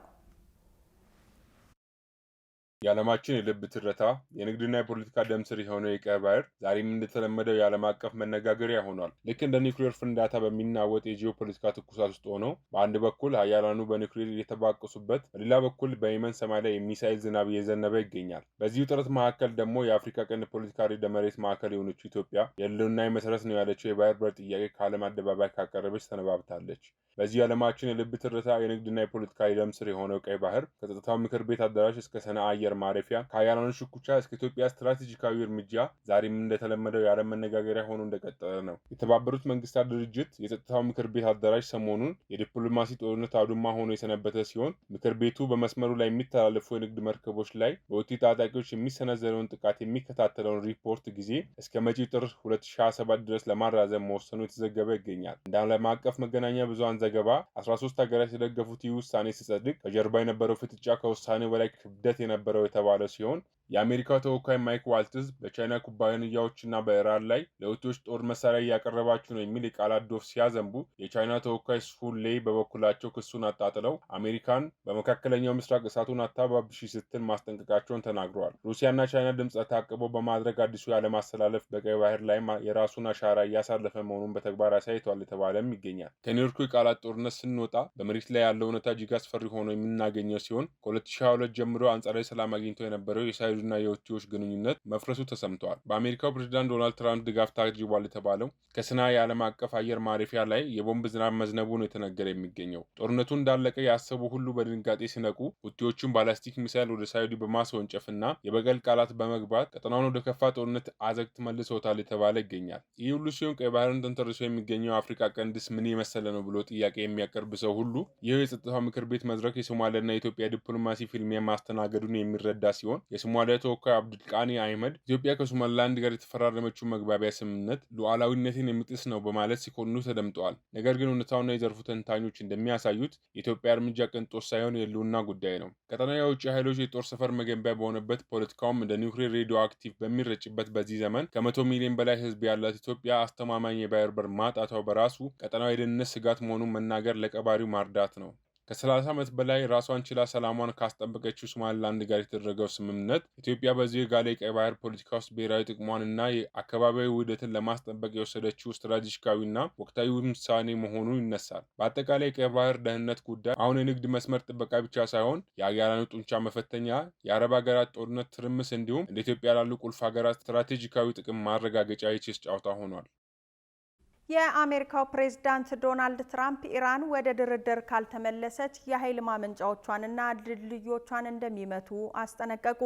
የዓለማችን የልብ ትርታ የንግድና የፖለቲካ ደም ስር የሆነው የቀይ ባህር ዛሬም እንደተለመደው የዓለም አቀፍ መነጋገሪያ ሆኗል። ልክ እንደ ኒውክሌር ፍንዳታ በሚናወጥ የጂኦፖለቲካ ትኩሳት ውስጥ ሆነው በአንድ በኩል ሀያላኑ በኒውክሌር እየተባቀሱበት፣ በሌላ በኩል በየመን ሰማይ ላይ የሚሳኤል ዝናብ እየዘነበ ይገኛል። በዚህ ውጥረት መካከል ደግሞ የአፍሪካ ቀንድ ፖለቲካ ርዕደ መሬት ማዕከል የሆነችው ኢትዮጵያ የህልውናዬ መሰረት ነው ያለችው የባህር በር ጥያቄ ከዓለም አደባባይ ካቀረበች ሰነባብታለች። በዚህ የዓለማችን የልብ ትርታ የንግድና የፖለቲካ ደም ስር የሆነው ቀይ ባህር ከጸጥታው ምክር ቤት አዳራሽ እስከ ሰናአ አየር ማረፊያ ከሀያላኑ ሽኩቻ እስከ ኢትዮጵያ ስትራቴጂካዊ እርምጃ ዛሬም እንደተለመደው የዓለም መነጋገሪያ ሆኖ እንደቀጠለ ነው። የተባበሩት መንግስታት ድርጅት የጸጥታው ምክር ቤት አዳራሽ ሰሞኑን የዲፕሎማሲ ጦርነት አውድማ ሆኖ የሰነበተ ሲሆን ምክር ቤቱ በመስመሩ ላይ የሚተላለፉ የንግድ መርከቦች ላይ በሁቲ ታጣቂዎች የሚሰነዘረውን ጥቃት የሚከታተለውን ሪፖርት ጊዜ እስከ መጪው ጥር 2027 ድረስ ለማራዘም መወሰኑ የተዘገበ ይገኛል። እንደ ዓለም አቀፍ መገናኛ ብዙሃን ዘገባ 13 ሀገራት የደገፉት ይህ ውሳኔ ሲጸድቅ ከጀርባ የነበረው ፍጥጫ ከውሳኔው በላይ ክብደት የነበረው የተባለ ሲሆን የአሜሪካው ተወካይ ማይክ ዋልትዝ በቻይና ኩባንያዎችና በኢራን ላይ ለሁቲዎች ጦር መሳሪያ እያቀረባችሁ ነው የሚል የቃላት ዶፍ ሲያዘንቡ፣ የቻይና ተወካይ ሱን ሌይ በበኩላቸው ክሱን አጣጥለው አሜሪካን በመካከለኛው ምስራቅ እሳቱን አታባብሺ ስትል ማስጠንቀቃቸውን ተናግረዋል። ሩሲያና ቻይና ድምፅ ታቅበው በማድረግ አዲሱ የዓለም አስተላለፍ በቀይ ባህር ላይ የራሱን አሻራ እያሳለፈ መሆኑን በተግባር አሳይቷል የተባለም ይገኛል። ከኒውዮርኩ የቃላት ጦርነት ስንወጣ በመሬት ላይ ያለው እውነታ እጅግ አስፈሪ ሆኖ የምናገኘው ሲሆን ከ2022 ጀምሮ አንጻራዊ ሰላም አግኝቶ የነበረው የእስራኤልና የሁቲዎች ግንኙነት መፍረሱ ተሰምተዋል። በአሜሪካው ፕሬዝዳንት ዶናልድ ትራምፕ ድጋፍ ታጅቧል የተባለው ከሰናአ የዓለም አቀፍ አየር ማረፊያ ላይ የቦምብ ዝናብ መዝነቡ ነው የተነገረ የሚገኘው። ጦርነቱ እንዳለቀ ያሰቡ ሁሉ በድንጋጤ ሲነቁ፣ ሁቲዎቹን ባላስቲክ ሚሳይል ወደ ሳዑዲ በማስወንጨፍና የበቀል ቃላት በመግባት ቀጠናውን ወደ ከፋ ጦርነት አዘቅት መልሰውታል የተባለ ይገኛል። ይህ ሁሉ ሲሆን ቀይ ባህርን ተንተርሶ የሚገኘው አፍሪካ ቀንድስ ምን የመሰለ ነው ብሎ ጥያቄ የሚያቀርብ ሰው ሁሉ ይህ የጸጥታው ምክር ቤት መድረክ የሶማሊያና የኢትዮጵያ ዲፕሎማሲ ፊልሚያ ማስተናገዱን የሚረዳ ሲሆን የሶማሊያ ተወካይ አብዱልቃኒ አህመድ ኢትዮጵያ ከሶማሊላንድ ጋር የተፈራረመችው መግባቢያ ስምምነት ሉዓላዊነትን የሚጥስ ነው በማለት ሲኮንኑ ተደምጠዋል። ነገር ግን እውነታውና የዘርፉ ተንታኞች እንደሚያሳዩት የኢትዮጵያ እርምጃ ቅንጦት ሳይሆን የህልውና ጉዳይ ነው። ቀጠናው የውጭ ኃይሎች የጦር ሰፈር መገንቢያ በሆነበት፣ ፖለቲካውም እንደ ኒውክሌር ሬዲዮ አክቲቭ በሚረጭበት በዚህ ዘመን ከ100 ሚሊዮን በላይ ህዝብ ያላት ኢትዮጵያ አስተማማኝ የባህር በር ማጣቷ በራሱ ቀጠናው የደህንነት ስጋት መሆኑን መናገር ለቀባሪው ማርዳት ነው። ከ30 ዓመት በላይ ራሷን ችላ ሰላሟን ካስጠበቀችው ሶማሊላንድ ጋር የተደረገው ስምምነት ኢትዮጵያ በዚህ የጋለ የቀይ ባህር ፖለቲካ ውስጥ ብሔራዊ ጥቅሟንና የአካባቢያዊ ውህደትን ለማስጠበቅ የወሰደችው ስትራቴጂካዊና ወቅታዊ ውሳኔ መሆኑ ይነሳል። በአጠቃላይ የቀይ ባህር ደህንነት ጉዳይ አሁን የንግድ መስመር ጥበቃ ብቻ ሳይሆን የሀያላኑ ጡንቻ መፈተኛ፣ የአረብ ሀገራት ጦርነት ትርምስ እንዲሁም እንደ ኢትዮጵያ ላሉ ቁልፍ ሀገራት ስትራቴጂካዊ ጥቅም ማረጋገጫ የቼስ ጨዋታ ሆኗል። የአሜሪካው ፕሬዝዳንት ዶናልድ ትራምፕ ኢራን ወደ ድርድር ካልተመለሰች የኃይል ማመንጫዎቿንና ድልድዮቿን እንደሚመቱ አስጠነቀቁ።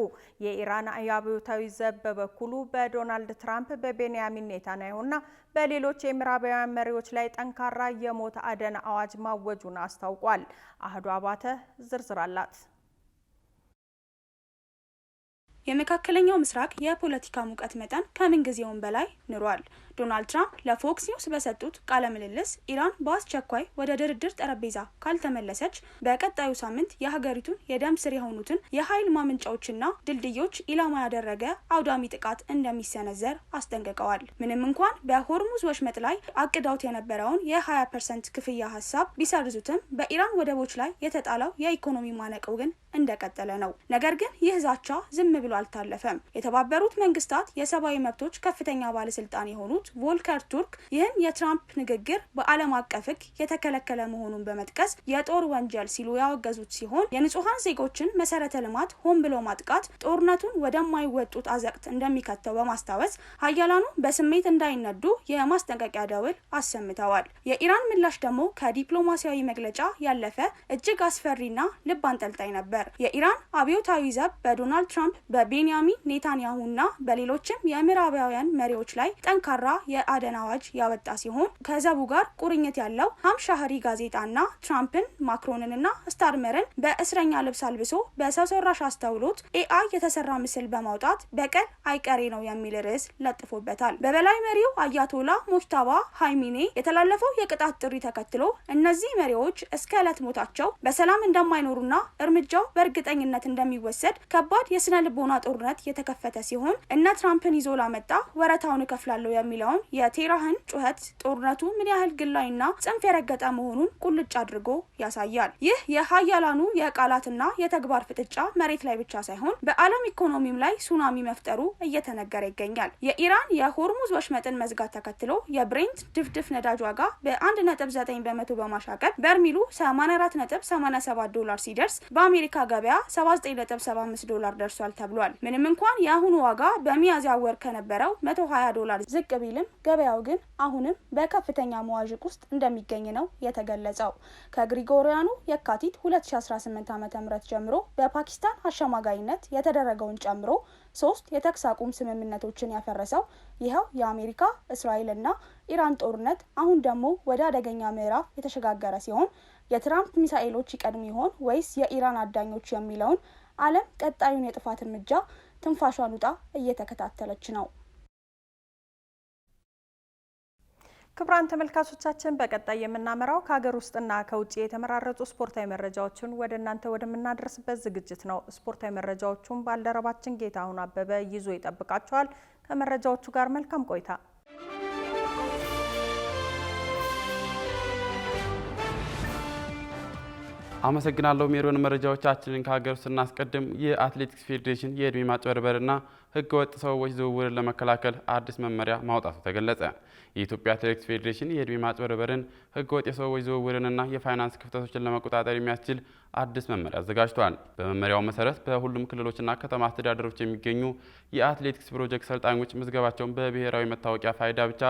የኢራን አብዮታዊ ዘብ በበኩሉ በዶናልድ ትራምፕ በቤንያሚን ኔታንያሁና በሌሎች የምዕራባውያን መሪዎች ላይ ጠንካራ የሞት አደን አዋጅ ማወጁን አስታውቋል። አህዱ አባተ ዝርዝር አላት። የመካከለኛው ምስራቅ የፖለቲካ ሙቀት መጠን ከምንጊዜውም በላይ ንሯል። ዶናልድ ትራምፕ ለፎክስ ኒውስ በሰጡት ቃለ ምልልስ ኢራን በአስቸኳይ ወደ ድርድር ጠረጴዛ ካልተመለሰች በቀጣዩ ሳምንት የሀገሪቱን የደም ስር የሆኑትን የኃይል ማመንጫዎችና ድልድዮች ኢላማ ያደረገ አውዳሚ ጥቃት እንደሚሰነዘር አስጠንቅቀዋል። ምንም እንኳን በሆርሙዝ ወሽመጥ ላይ አቅዳውት የነበረውን የ20% ክፍያ ሀሳብ ቢሰርዙትም በኢራን ወደቦች ላይ የተጣለው የኢኮኖሚ ማነቀው ግን እንደቀጠለ ነው። ነገር ግን ይህ ዛቻ ዝም ብሎ አልታለፈም። የተባበሩት መንግስታት የሰብአዊ መብቶች ከፍተኛ ባለስልጣን የሆኑት ቮልከር ቱርክ ይህን የትራምፕ ንግግር በዓለም አቀፍ ሕግ የተከለከለ መሆኑን በመጥቀስ የጦር ወንጀል ሲሉ ያወገዙት ሲሆን የንጹሃን ዜጎችን መሰረተ ልማት ሆን ብሎ ማጥቃት ጦርነቱን ወደማይወጡት አዘቅት እንደሚከተው በማስታወስ ሀያላኑ በስሜት እንዳይነዱ የማስጠንቀቂያ ደውል አሰምተዋል። የኢራን ምላሽ ደግሞ ከዲፕሎማሲያዊ መግለጫ ያለፈ እጅግ አስፈሪና ልብ አንጠልጣይ ነበር። የኢራን አብዮታዊ ዘብ በዶናልድ ትራምፕ በቤንያሚን ኔታንያሁና በሌሎችም የምዕራባውያን መሪዎች ላይ ጠንካራ የአደን አዋጅ ያወጣ ሲሆን ከዘቡ ጋር ቁርኝት ያለው ሀምሻህሪ ጋዜጣና ትራምፕን ማክሮንንና ስታርመርን በእስረኛ ልብስ አልብሶ በሰው ሰራሽ አስተውሎት ኤአይ የተሰራ ምስል በማውጣት በቀል አይቀሬ ነው የሚል ርዕስ ለጥፎበታል። በበላይ መሪው አያቶላ ሙጅታባ ሃይሚኔ የተላለፈው የቅጣት ጥሪ ተከትሎ እነዚህ መሪዎች እስከ ዕለት ሞታቸው በሰላም እንደማይኖሩና እርምጃው በእርግጠኝነት እንደሚወሰድ ከባድ የስነ ልቦና ጦርነት የተከፈተ ሲሆን እነ ትራምፕን ይዞ ላመጣ ወረታውን እከፍላለሁ የሚለውን የቴህራን ጩኸት ጦርነቱ ምን ያህል ግላዊና ጽንፍ የረገጠ መሆኑን ቁልጭ አድርጎ ያሳያል። ይህ የሀያላኑ የቃላትና የተግባር ፍጥጫ መሬት ላይ ብቻ ሳይሆን በዓለም ኢኮኖሚም ላይ ሱናሚ መፍጠሩ እየተነገረ ይገኛል። የኢራን የሆርሙዝ ወሽመጥን መዝጋት ተከትሎ የብሬንት ድፍድፍ ነዳጅ ዋጋ በ1.9 በመቶ በማሻቀብ በርሚሉ $84.87 ሲደርስ በአሜሪካ ገበያ $79.75 ደርሷል ተብሏል። ምንም እንኳን የአሁኑ ዋጋ በሚያዝያ ወር ከነበረው $120 ዝቅ ቢልም ገበያው ግን አሁንም በከፍተኛ መዋዥቅ ውስጥ እንደሚገኝ ነው የተገለጸው። ከግሪጎሪያኑ የካቲት 2018 ዓ.ም ጀምሮ በፓኪስታን አሸማጋይነት የተደረገውን ጨምሮ 3 የተኩስ አቁም ስምምነቶችን ያፈረሰው ይኸው የአሜሪካ እስራኤልና ኢራን ጦርነት አሁን ደግሞ ወደ አደገኛ ምዕራፍ የተሸጋገረ ሲሆን የትራምፕ ሚሳኤሎች ይቀድሙ ይሆን ወይስ የኢራን አዳኞች የሚለውን ዓለም ቀጣዩን የጥፋት እርምጃ ትንፋሿን ውጣ እየተከታተለች ነው። ክቡራን ተመልካቾቻችን በቀጣይ የምናመራው ከሀገር ውስጥና ከውጭ የተመራረጡ ስፖርታዊ መረጃዎችን ወደ እናንተ ወደምናደርስበት ዝግጅት ነው። ስፖርታዊ መረጃዎቹን ባልደረባችን ጌታሁን አበበ ይዞ ይጠብቃቸዋል። ከመረጃዎቹ ጋር መልካም ቆይታ። አመሰግናለሁ ሜሮን። መረጃዎቻችንን ከሀገር ውስጥ እናስቀድም። የአትሌቲክስ ፌዴሬሽን የእድሜ ማጭበርበርና ህገወጥ ሰዎች ዝውውርን ለመከላከል አዲስ መመሪያ ማውጣቱ ተገለጸ። የኢትዮጵያ አትሌቲክስ ፌዴሬሽን የእድሜ ማጭበርበርን፣ ህገወጥ የሰዎች ዝውውርንና የፋይናንስ ክፍተቶችን ለመቆጣጠር የሚያስችል አዲስ መመሪያ አዘጋጅቷል። በመመሪያው መሰረት በሁሉም ክልሎችና ከተማ አስተዳደሮች የሚገኙ የአትሌቲክስ ፕሮጀክት ሰልጣኞች ምዝገባቸውን በብሔራዊ መታወቂያ ፋይዳ ብቻ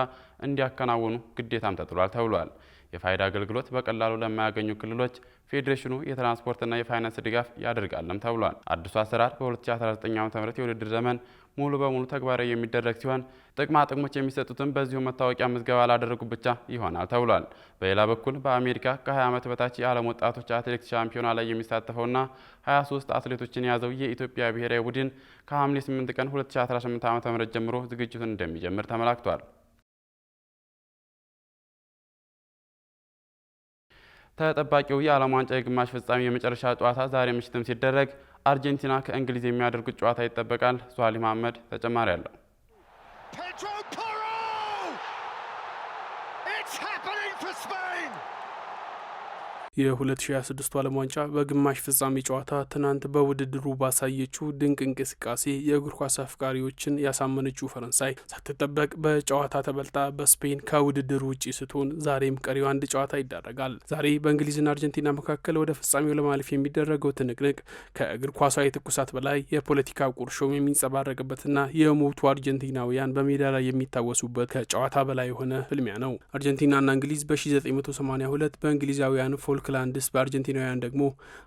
እንዲያከናውኑ ግዴታም ተጥሏል ተብሏል። የፋይዳ አገልግሎት በቀላሉ ለማያገኙ ክልሎች ፌዴሬሽኑ የትራንስፖርትና የፋይናንስ ድጋፍ ያደርጋልም ተብሏል። አዲሱ አሰራር በ2019 ዓ.ም የውድድር ዘመን ሙሉ በሙሉ ተግባራዊ የሚደረግ ሲሆን ጥቅማ ጥቅሞች የሚሰጡትም በዚሁ መታወቂያ ምዝገባ ላደረጉ ብቻ ይሆናል ተብሏል። በሌላ በኩል በአሜሪካ ከ20 ዓመት በታች የዓለም ወጣቶች አትሌቲክስ ሻምፒዮና ላይ የሚሳተፈውና 23 አትሌቶችን የያዘው የኢትዮጵያ ብሔራዊ ቡድን ከሐምሌ 8 ቀን 2018 ዓ.ም ጀምሮ ዝግጅቱን እንደሚጀምር ተመላክቷል። ተጠባቂው የዓለም ዋንጫ የግማሽ ፍጻሜ የመጨረሻ ጨዋታ ዛሬ ምሽትም ሲደረግ አርጀንቲና ከእንግሊዝ የሚያደርጉት ጨዋታ ይጠበቃል። ሷሊ መሐመድ ተጨማሪ አለው። የ2026 ዓለም ዋንጫ በግማሽ ፍጻሜ ጨዋታ ትናንት በውድድሩ ባሳየችው ድንቅ እንቅስቃሴ የእግር ኳስ አፍቃሪዎችን ያሳመነችው ፈረንሳይ ሳትጠበቅ በጨዋታ ተበልጣ በስፔን ከውድድሩ ውጪ ስትሆን ዛሬም ቀሪው አንድ ጨዋታ ይደረጋል። ዛሬ በእንግሊዝና አርጀንቲና መካከል ወደ ፍጻሜው ለማለፍ የሚደረገው ትንቅንቅ ከእግር ኳሳዊ ትኩሳት በላይ የፖለቲካ ቁርሾም የሚንጸባረቅበትና የሞቱ አርጀንቲናውያን በሜዳ ላይ የሚታወሱበት ከጨዋታ በላይ የሆነ ፍልሚያ ነው። አርጀንቲናና እንግሊዝ በ1982 በእንግሊዛውያን ፎልክላንድስ በአርጀንቲናውያን ደግሞ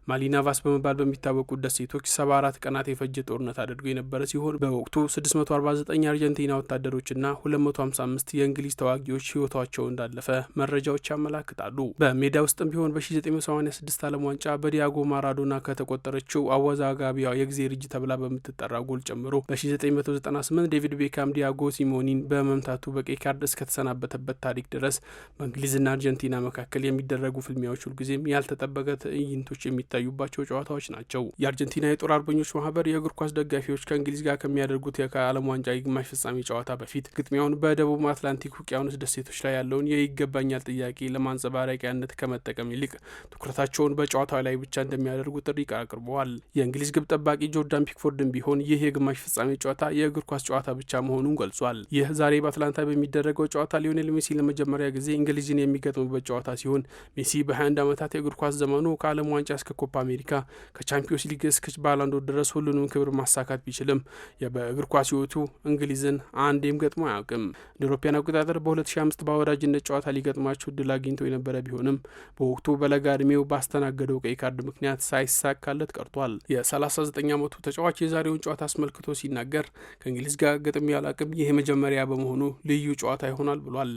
ማሊናቫስ በመባል በሚታወቁት ደሴቶች 74 ቀናት የፈጀ ጦርነት አድርገው የነበረ ሲሆን በወቅቱ 649 የአርጀንቲና ወታደሮችና 255 የእንግሊዝ ተዋጊዎች ሕይወታቸው እንዳለፈ መረጃዎች ያመላክታሉ። በሜዳ ውስጥም ቢሆን በ1986 ዓለም ዋንጫ በዲያጎ ማራዶና ከተቆጠረችው አወዛጋቢዋ የጊዜ ርጅ ተብላ በምትጠራ ጎል ጨምሮ በ1998 ዴቪድ ቤካም ዲያጎ ሲሞኒን በመምታቱ በቀይ ካርድ እስከተሰናበተበት ታሪክ ድረስ በእንግሊዝና አርጀንቲና መካከል የሚደረጉ ፍልሚያዎች ሁልጊዜም ያልተጠበቀ ትዕይንቶች የሚታዩባቸው ጨዋታዎች ናቸው። የአርጀንቲና የጦር አርበኞች ማህበር የእግር ኳስ ደጋፊዎች ከእንግሊዝ ጋር ከሚያደርጉት የዓለም ዋንጫ የግማሽ ፍጻሜ ጨዋታ በፊት ግጥሚያውን በደቡብ አትላንቲክ ውቅያኖስ ደሴቶች ላይ ያለውን የይገባኛል ጥያቄ ለማንጸባረቂያነት ከመጠቀም ይልቅ ትኩረታቸውን በጨዋታው ላይ ብቻ እንደሚያደርጉ ጥሪ አቅርበዋል። የእንግሊዝ ግብ ጠባቂ ጆርዳን ፒክፎርድም ቢሆን ይህ የግማሽ ፍጻሜ ጨዋታ የእግር ኳስ ጨዋታ ብቻ መሆኑን ገልጿል። ይህ ዛሬ በአትላንታ በሚደረገው ጨዋታ ሊዮኔል ሜሲ ለመጀመሪያ ጊዜ እንግሊዝን የሚገጥሙበት ጨዋታ ሲሆን ሜሲ በ21 ዓመቱ ዓመታት የእግር ኳስ ዘመኑ ከዓለም ዋንጫ እስከ ኮፓ አሜሪካ ከቻምፒዮንስ ሊግ እስከ ባላንዶር ድረስ ሁሉንም ክብር ማሳካት ቢችልም በእግር ኳስ ሕይወቱ እንግሊዝን አንዴም ገጥሞ አያውቅም። እንደ አውሮፓውያን አቆጣጠር በ2005 በወዳጅነት ጨዋታ ሊገጥማቸው እድል አግኝቶ የነበረ ቢሆንም በወቅቱ በለጋ ዕድሜው ባስተናገደው ቀይ ካርድ ምክንያት ሳይሳካለት ቀርቷል። የ39 ዓመቱ ተጫዋች የዛሬውን ጨዋታ አስመልክቶ ሲናገር ከእንግሊዝ ጋር ገጥሜ አላውቅም፣ ይህ መጀመሪያ በመሆኑ ልዩ ጨዋታ ይሆናል ብሏል።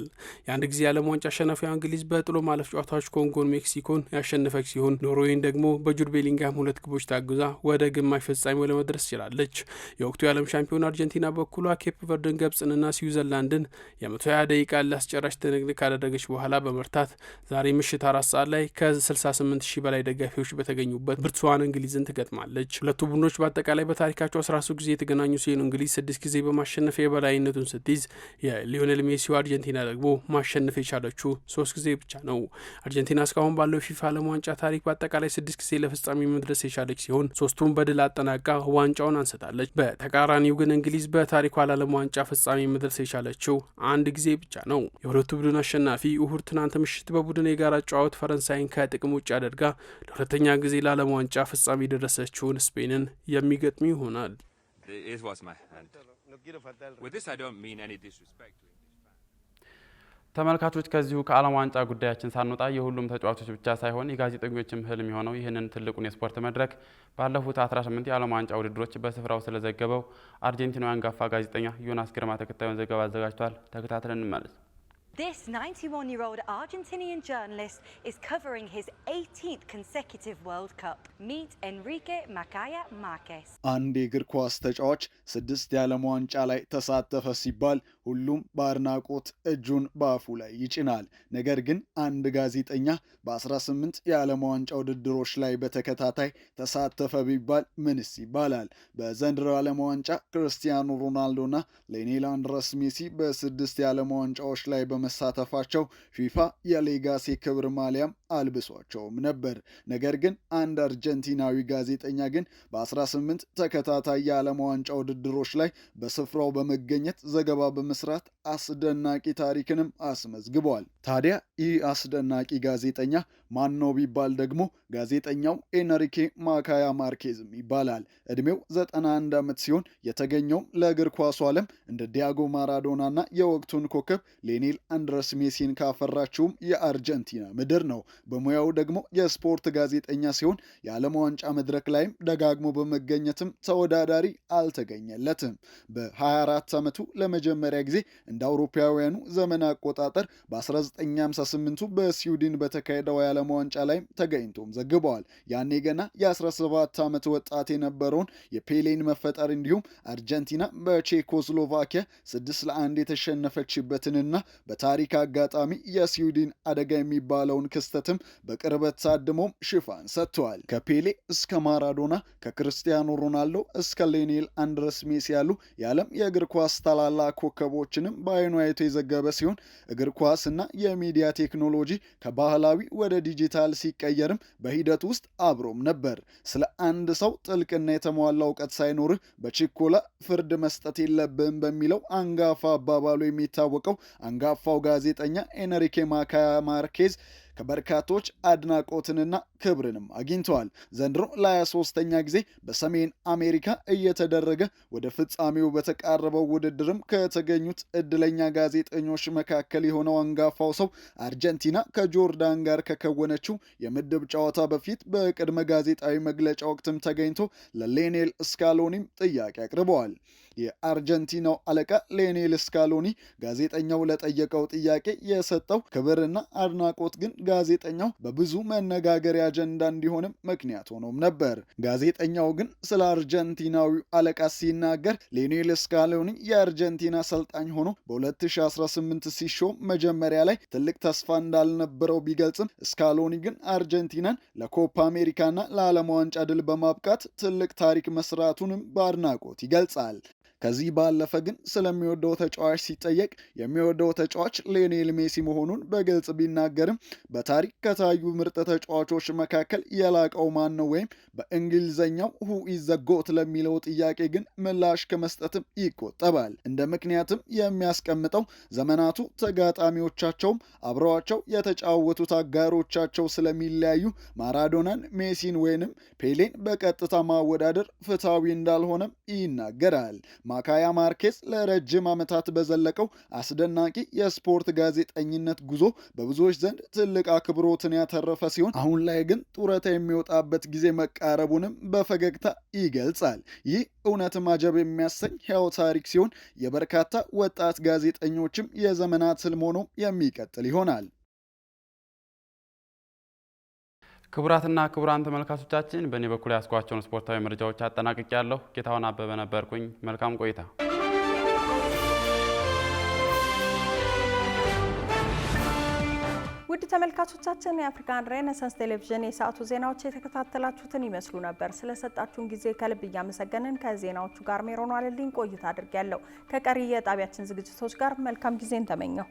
የአንድ ጊዜ የዓለም ዋንጫ አሸናፊዋ እንግሊዝ በጥሎ ማለፍ ጨዋታዎች ኮንጎን፣ ሜክሲኮን ያሸነፈች ሲሆን ኖርዌይን ደግሞ በጁድ ቤሊንጋም 2 ግቦች ታግዛ ወደ ግማሽ ፍጻሜው ለመድረስ ችላለች። የወቅቱ የዓለም ሻምፒዮን አርጀንቲና በኩሏ ኬፕ ቨርደን፣ ግብጽንና ስዊዘርላንድን የ120 ደቂቃ ላስጨራሽ ትንቅንቅ ካደረገች በኋላ በመርታት ዛሬ ምሽት 4 ሰዓት ላይ ከ68 ሺህ በላይ ደጋፊዎች በተገኙበት ብርቱዋን እንግሊዝን ትገጥማለች። ሁለቱ ቡድኖች በአጠቃላይ በታሪካቸው 13 ጊዜ የተገናኙ ሲሆን እንግሊዝ 6 ጊዜ በማሸነፍ የበላይነቱን ስትይዝ የሊዮኔል ሜሲው አርጀንቲና ደግሞ ማሸነፍ የቻለችው 3 ጊዜ ብቻ ነው። አርጀንቲና እስካሁን ባለው ፊፋ ዓለም ዋንጫ ታሪክ በአጠቃላይ 6 ጊዜ ለፍጻሜ መድረስ የቻለች ሲሆን 3ቱን በድል አጠናቃ ዋንጫውን አንስታለች። በተቃራኒው ግን እንግሊዝ በታሪኳ ለዓለም ዋንጫ ፍጻሜ መድረስ የቻለችው 1 ጊዜ ብቻ ነው። የሁለቱ ቡድን አሸናፊ እሁድ ትናንት ምሽት በቡድን የጋራ ጨዋታ ፈረንሳይን ከጥቅም ውጭ አድርጋ ለሁለተኛ ጊዜ ለዓለም ዋንጫ ፍጻሜ የደረሰችውን ስፔንን የሚገጥሙ ይሆናል። ተመልካቾች ከዚሁ ከዓለም ዋንጫ ጉዳያችን ሳንወጣ የሁሉም ተጫዋቾች ብቻ ሳይሆን የጋዜጠኞችም ህልም የሆነው ይህንን ትልቁን የስፖርት መድረክ ባለፉት 18 የዓለም ዋንጫ ውድድሮች በስፍራው ስለዘገበው አርጀንቲናዊ አንጋፋ ጋዜጠኛ ዮናስ ግርማ ተከታዩን ዘገባ አዘጋጅቷል። ተከታትለን እንመለስ። This 91-year-old Argentinian journalist is covering his 18th consecutive World Cup. Meet Enrique Macaya Marquez. አንድ የእግር ኳስ ተጫዋች 6 የዓለም ዋንጫ ላይ ተሳተፈ ሲባል ሁሉም በአድናቆት እጁን በአፉ ላይ ይጭናል። ነገር ግን አንድ ጋዜጠኛ በ18 የዓለም ዋንጫ ውድድሮች ላይ በተከታታይ ተሳተፈ ቢባል ምንስ ይባላል? በዘንድሮ የዓለም ዋንጫ ክርስቲያኖ ሮናልዶና ሊዮኔል አንድረስ ሜሲ በ6 የዓለም ዋንጫዎች ላይ በመሳተፋቸው ፊፋ የሌጋሲ ክብር ማሊያም አልብሷቸውም ነበር። ነገር ግን አንድ አርጀንቲናዊ ጋዜጠኛ ግን በ18 ተከታታይ የዓለም ዋንጫ ውድድሮች ላይ በስፍራው በመገኘት ዘገባ በመስራት አስደናቂ ታሪክንም አስመዝግቧል። ታዲያ ይህ አስደናቂ ጋዜጠኛ ማን ነው ቢባል ደግሞ ጋዜጠኛው ኤንሪኬ ማካያ ማርኬዝም ይባላል። እድሜው 91 ዓመት ሲሆን የተገኘውም ለእግር ኳሱ ዓለም እንደ ዲያጎ ማራዶናና የወቅቱን ኮከብ ሊዮኔል አንድረስ ሜሲን ካፈራችውም የአርጀንቲና ምድር ነው። በሙያው ደግሞ የስፖርት ጋዜጠኛ ሲሆን የዓለም ዋንጫ መድረክ ላይም ደጋግሞ በመገኘትም ተወዳዳሪ አልተገኘለትም። በ24 ዓመቱ ለመጀመሪያ ጊዜ እንደ አውሮፓውያኑ ዘመን አቆጣጠር በ1958 በስዊድን በተካሄደው የዓለም ዋንጫ ላይም ተገኝቶም ዘግበዋል። ያኔ ገና የ17 ዓመት ወጣት የነበረውን የፔሌን መፈጠር እንዲሁም አርጀንቲና በቼኮስሎቫኪያ 6-1 የተሸነፈችበትንና በታሪክ አጋጣሚ የስዊድን አደጋ የሚባለውን ክስተትም በቅርበት ታድሞም ሽፋን ሰጥተዋል። ከፔሌ እስከ ማራዶና፣ ከክርስቲያኖ ሮናልዶ እስከ ሊዮኔል አንድረስ ሜሲ ያሉ የዓለም የእግር ኳስ ታላላቅ ኮከቦችንም በአይኑ አይቶ የዘገበ ሲሆን እግር ኳስና የሚዲያ ቴክኖሎጂ ከባህላዊ ወደ ዲጂታል ሲቀየርም በሂደት ውስጥ አብሮም ነበር። ስለ አንድ ሰው ጥልቅና የተሟላ እውቀት ሳይኖርህ በችኮላ ፍርድ መስጠት የለብህም በሚለው አንጋፋ አባባሉ የሚታወቀው አንጋፋው ጋዜጠኛ ኤንሪኬ ማካያ ማርኬዝ ከበርካቶች አድናቆትንና ክብርንም አግኝተዋል። ዘንድሮ ለ23ኛ ጊዜ በሰሜን አሜሪካ እየተደረገ ወደ ፍጻሜው በተቃረበው ውድድርም ከተገኙት እድለኛ ጋዜጠኞች መካከል የሆነው አንጋፋው ሰው አርጀንቲና ከጆርዳን ጋር ከከወነችው የምድብ ጨዋታ በፊት በቅድመ ጋዜጣዊ መግለጫ ወቅትም ተገኝቶ ለሊዮኔል ስካሎኒም ጥያቄ አቅርበዋል። የአርጀንቲናው አለቃ ሊዮኔል ስካሎኒ ጋዜጠኛው ለጠየቀው ጥያቄ የሰጠው ክብርና አድናቆት ግን ጋዜጠኛው በብዙ መነጋገሪያ አጀንዳ እንዲሆንም ምክንያት ሆኖም ነበር። ጋዜጠኛው ግን ስለ አርጀንቲናዊው አለቃ ሲናገር ሊዮኔል ስካሎኒ የአርጀንቲና አሰልጣኝ ሆኖ በ2018 ሲሾም መጀመሪያ ላይ ትልቅ ተስፋ እንዳልነበረው ቢገልጽም ስካሎኒ ግን አርጀንቲናን ለኮፓ አሜሪካና ለዓለም ዋንጫ ድል በማብቃት ትልቅ ታሪክ መስራቱንም በአድናቆት ይገልጻል። ከዚህ ባለፈ ግን ስለሚወደው ተጫዋች ሲጠየቅ የሚወደው ተጫዋች ሊዮኔል ሜሲ መሆኑን በግልጽ ቢናገርም በታሪክ ከታዩ ምርጥ ተጫዋቾች መካከል የላቀው ማን ነው ወይም በእንግሊዝኛው who is the GOAT ለሚለው ጥያቄ ግን ምላሽ ከመስጠትም ይቆጠባል። እንደ ምክንያትም የሚያስቀምጠው ዘመናቱ ተጋጣሚዎቻቸውም አብረዋቸው የተጫወቱት አጋሮቻቸው ስለሚለያዩ ማራዶናን፣ ሜሲን ወይንም ፔሌን በቀጥታ ማወዳደር ፍትሃዊ እንዳልሆነም ይናገራል። ማካያ ማርኬዝ ለረጅም ዓመታት በዘለቀው አስደናቂ የስፖርት ጋዜጠኝነት ጉዞ በብዙዎች ዘንድ ትልቅ አክብሮትን ያተረፈ ሲሆን አሁን ላይ ግን ጡረታ የሚወጣበት ጊዜ መቃረቡንም በፈገግታ ይገልጻል። ይህ እውነትም አጀብ የሚያሰኝ ሕያው ታሪክ ሲሆን የበርካታ ወጣት ጋዜጠኞችም የዘመናት ህልም ሆኖ የሚቀጥል ይሆናል። ክቡራትና ክቡራን ተመልካቾቻችን በእኔ በኩል ያስኳቸውን ስፖርታዊ መረጃዎች አጠናቅቄያለሁ። ጌታውን አበበ ነበርኩኝ። መልካም ቆይታ። ውድ ተመልካቾቻችን የአፍሪካን ሬኔሳንስ ቴሌቪዥን የሰዓቱ ዜናዎች የተከታተላችሁትን ይመስሉ ነበር። ስለሰጣችሁን ጊዜ ከልብ እያመሰገንን ከዜናዎቹ ጋር ሜሮን ዋለልኝ ቆይታ አድርጌያለሁ። ከቀሪ የጣቢያችን ዝግጅቶች ጋር መልካም ጊዜን ተመኘው።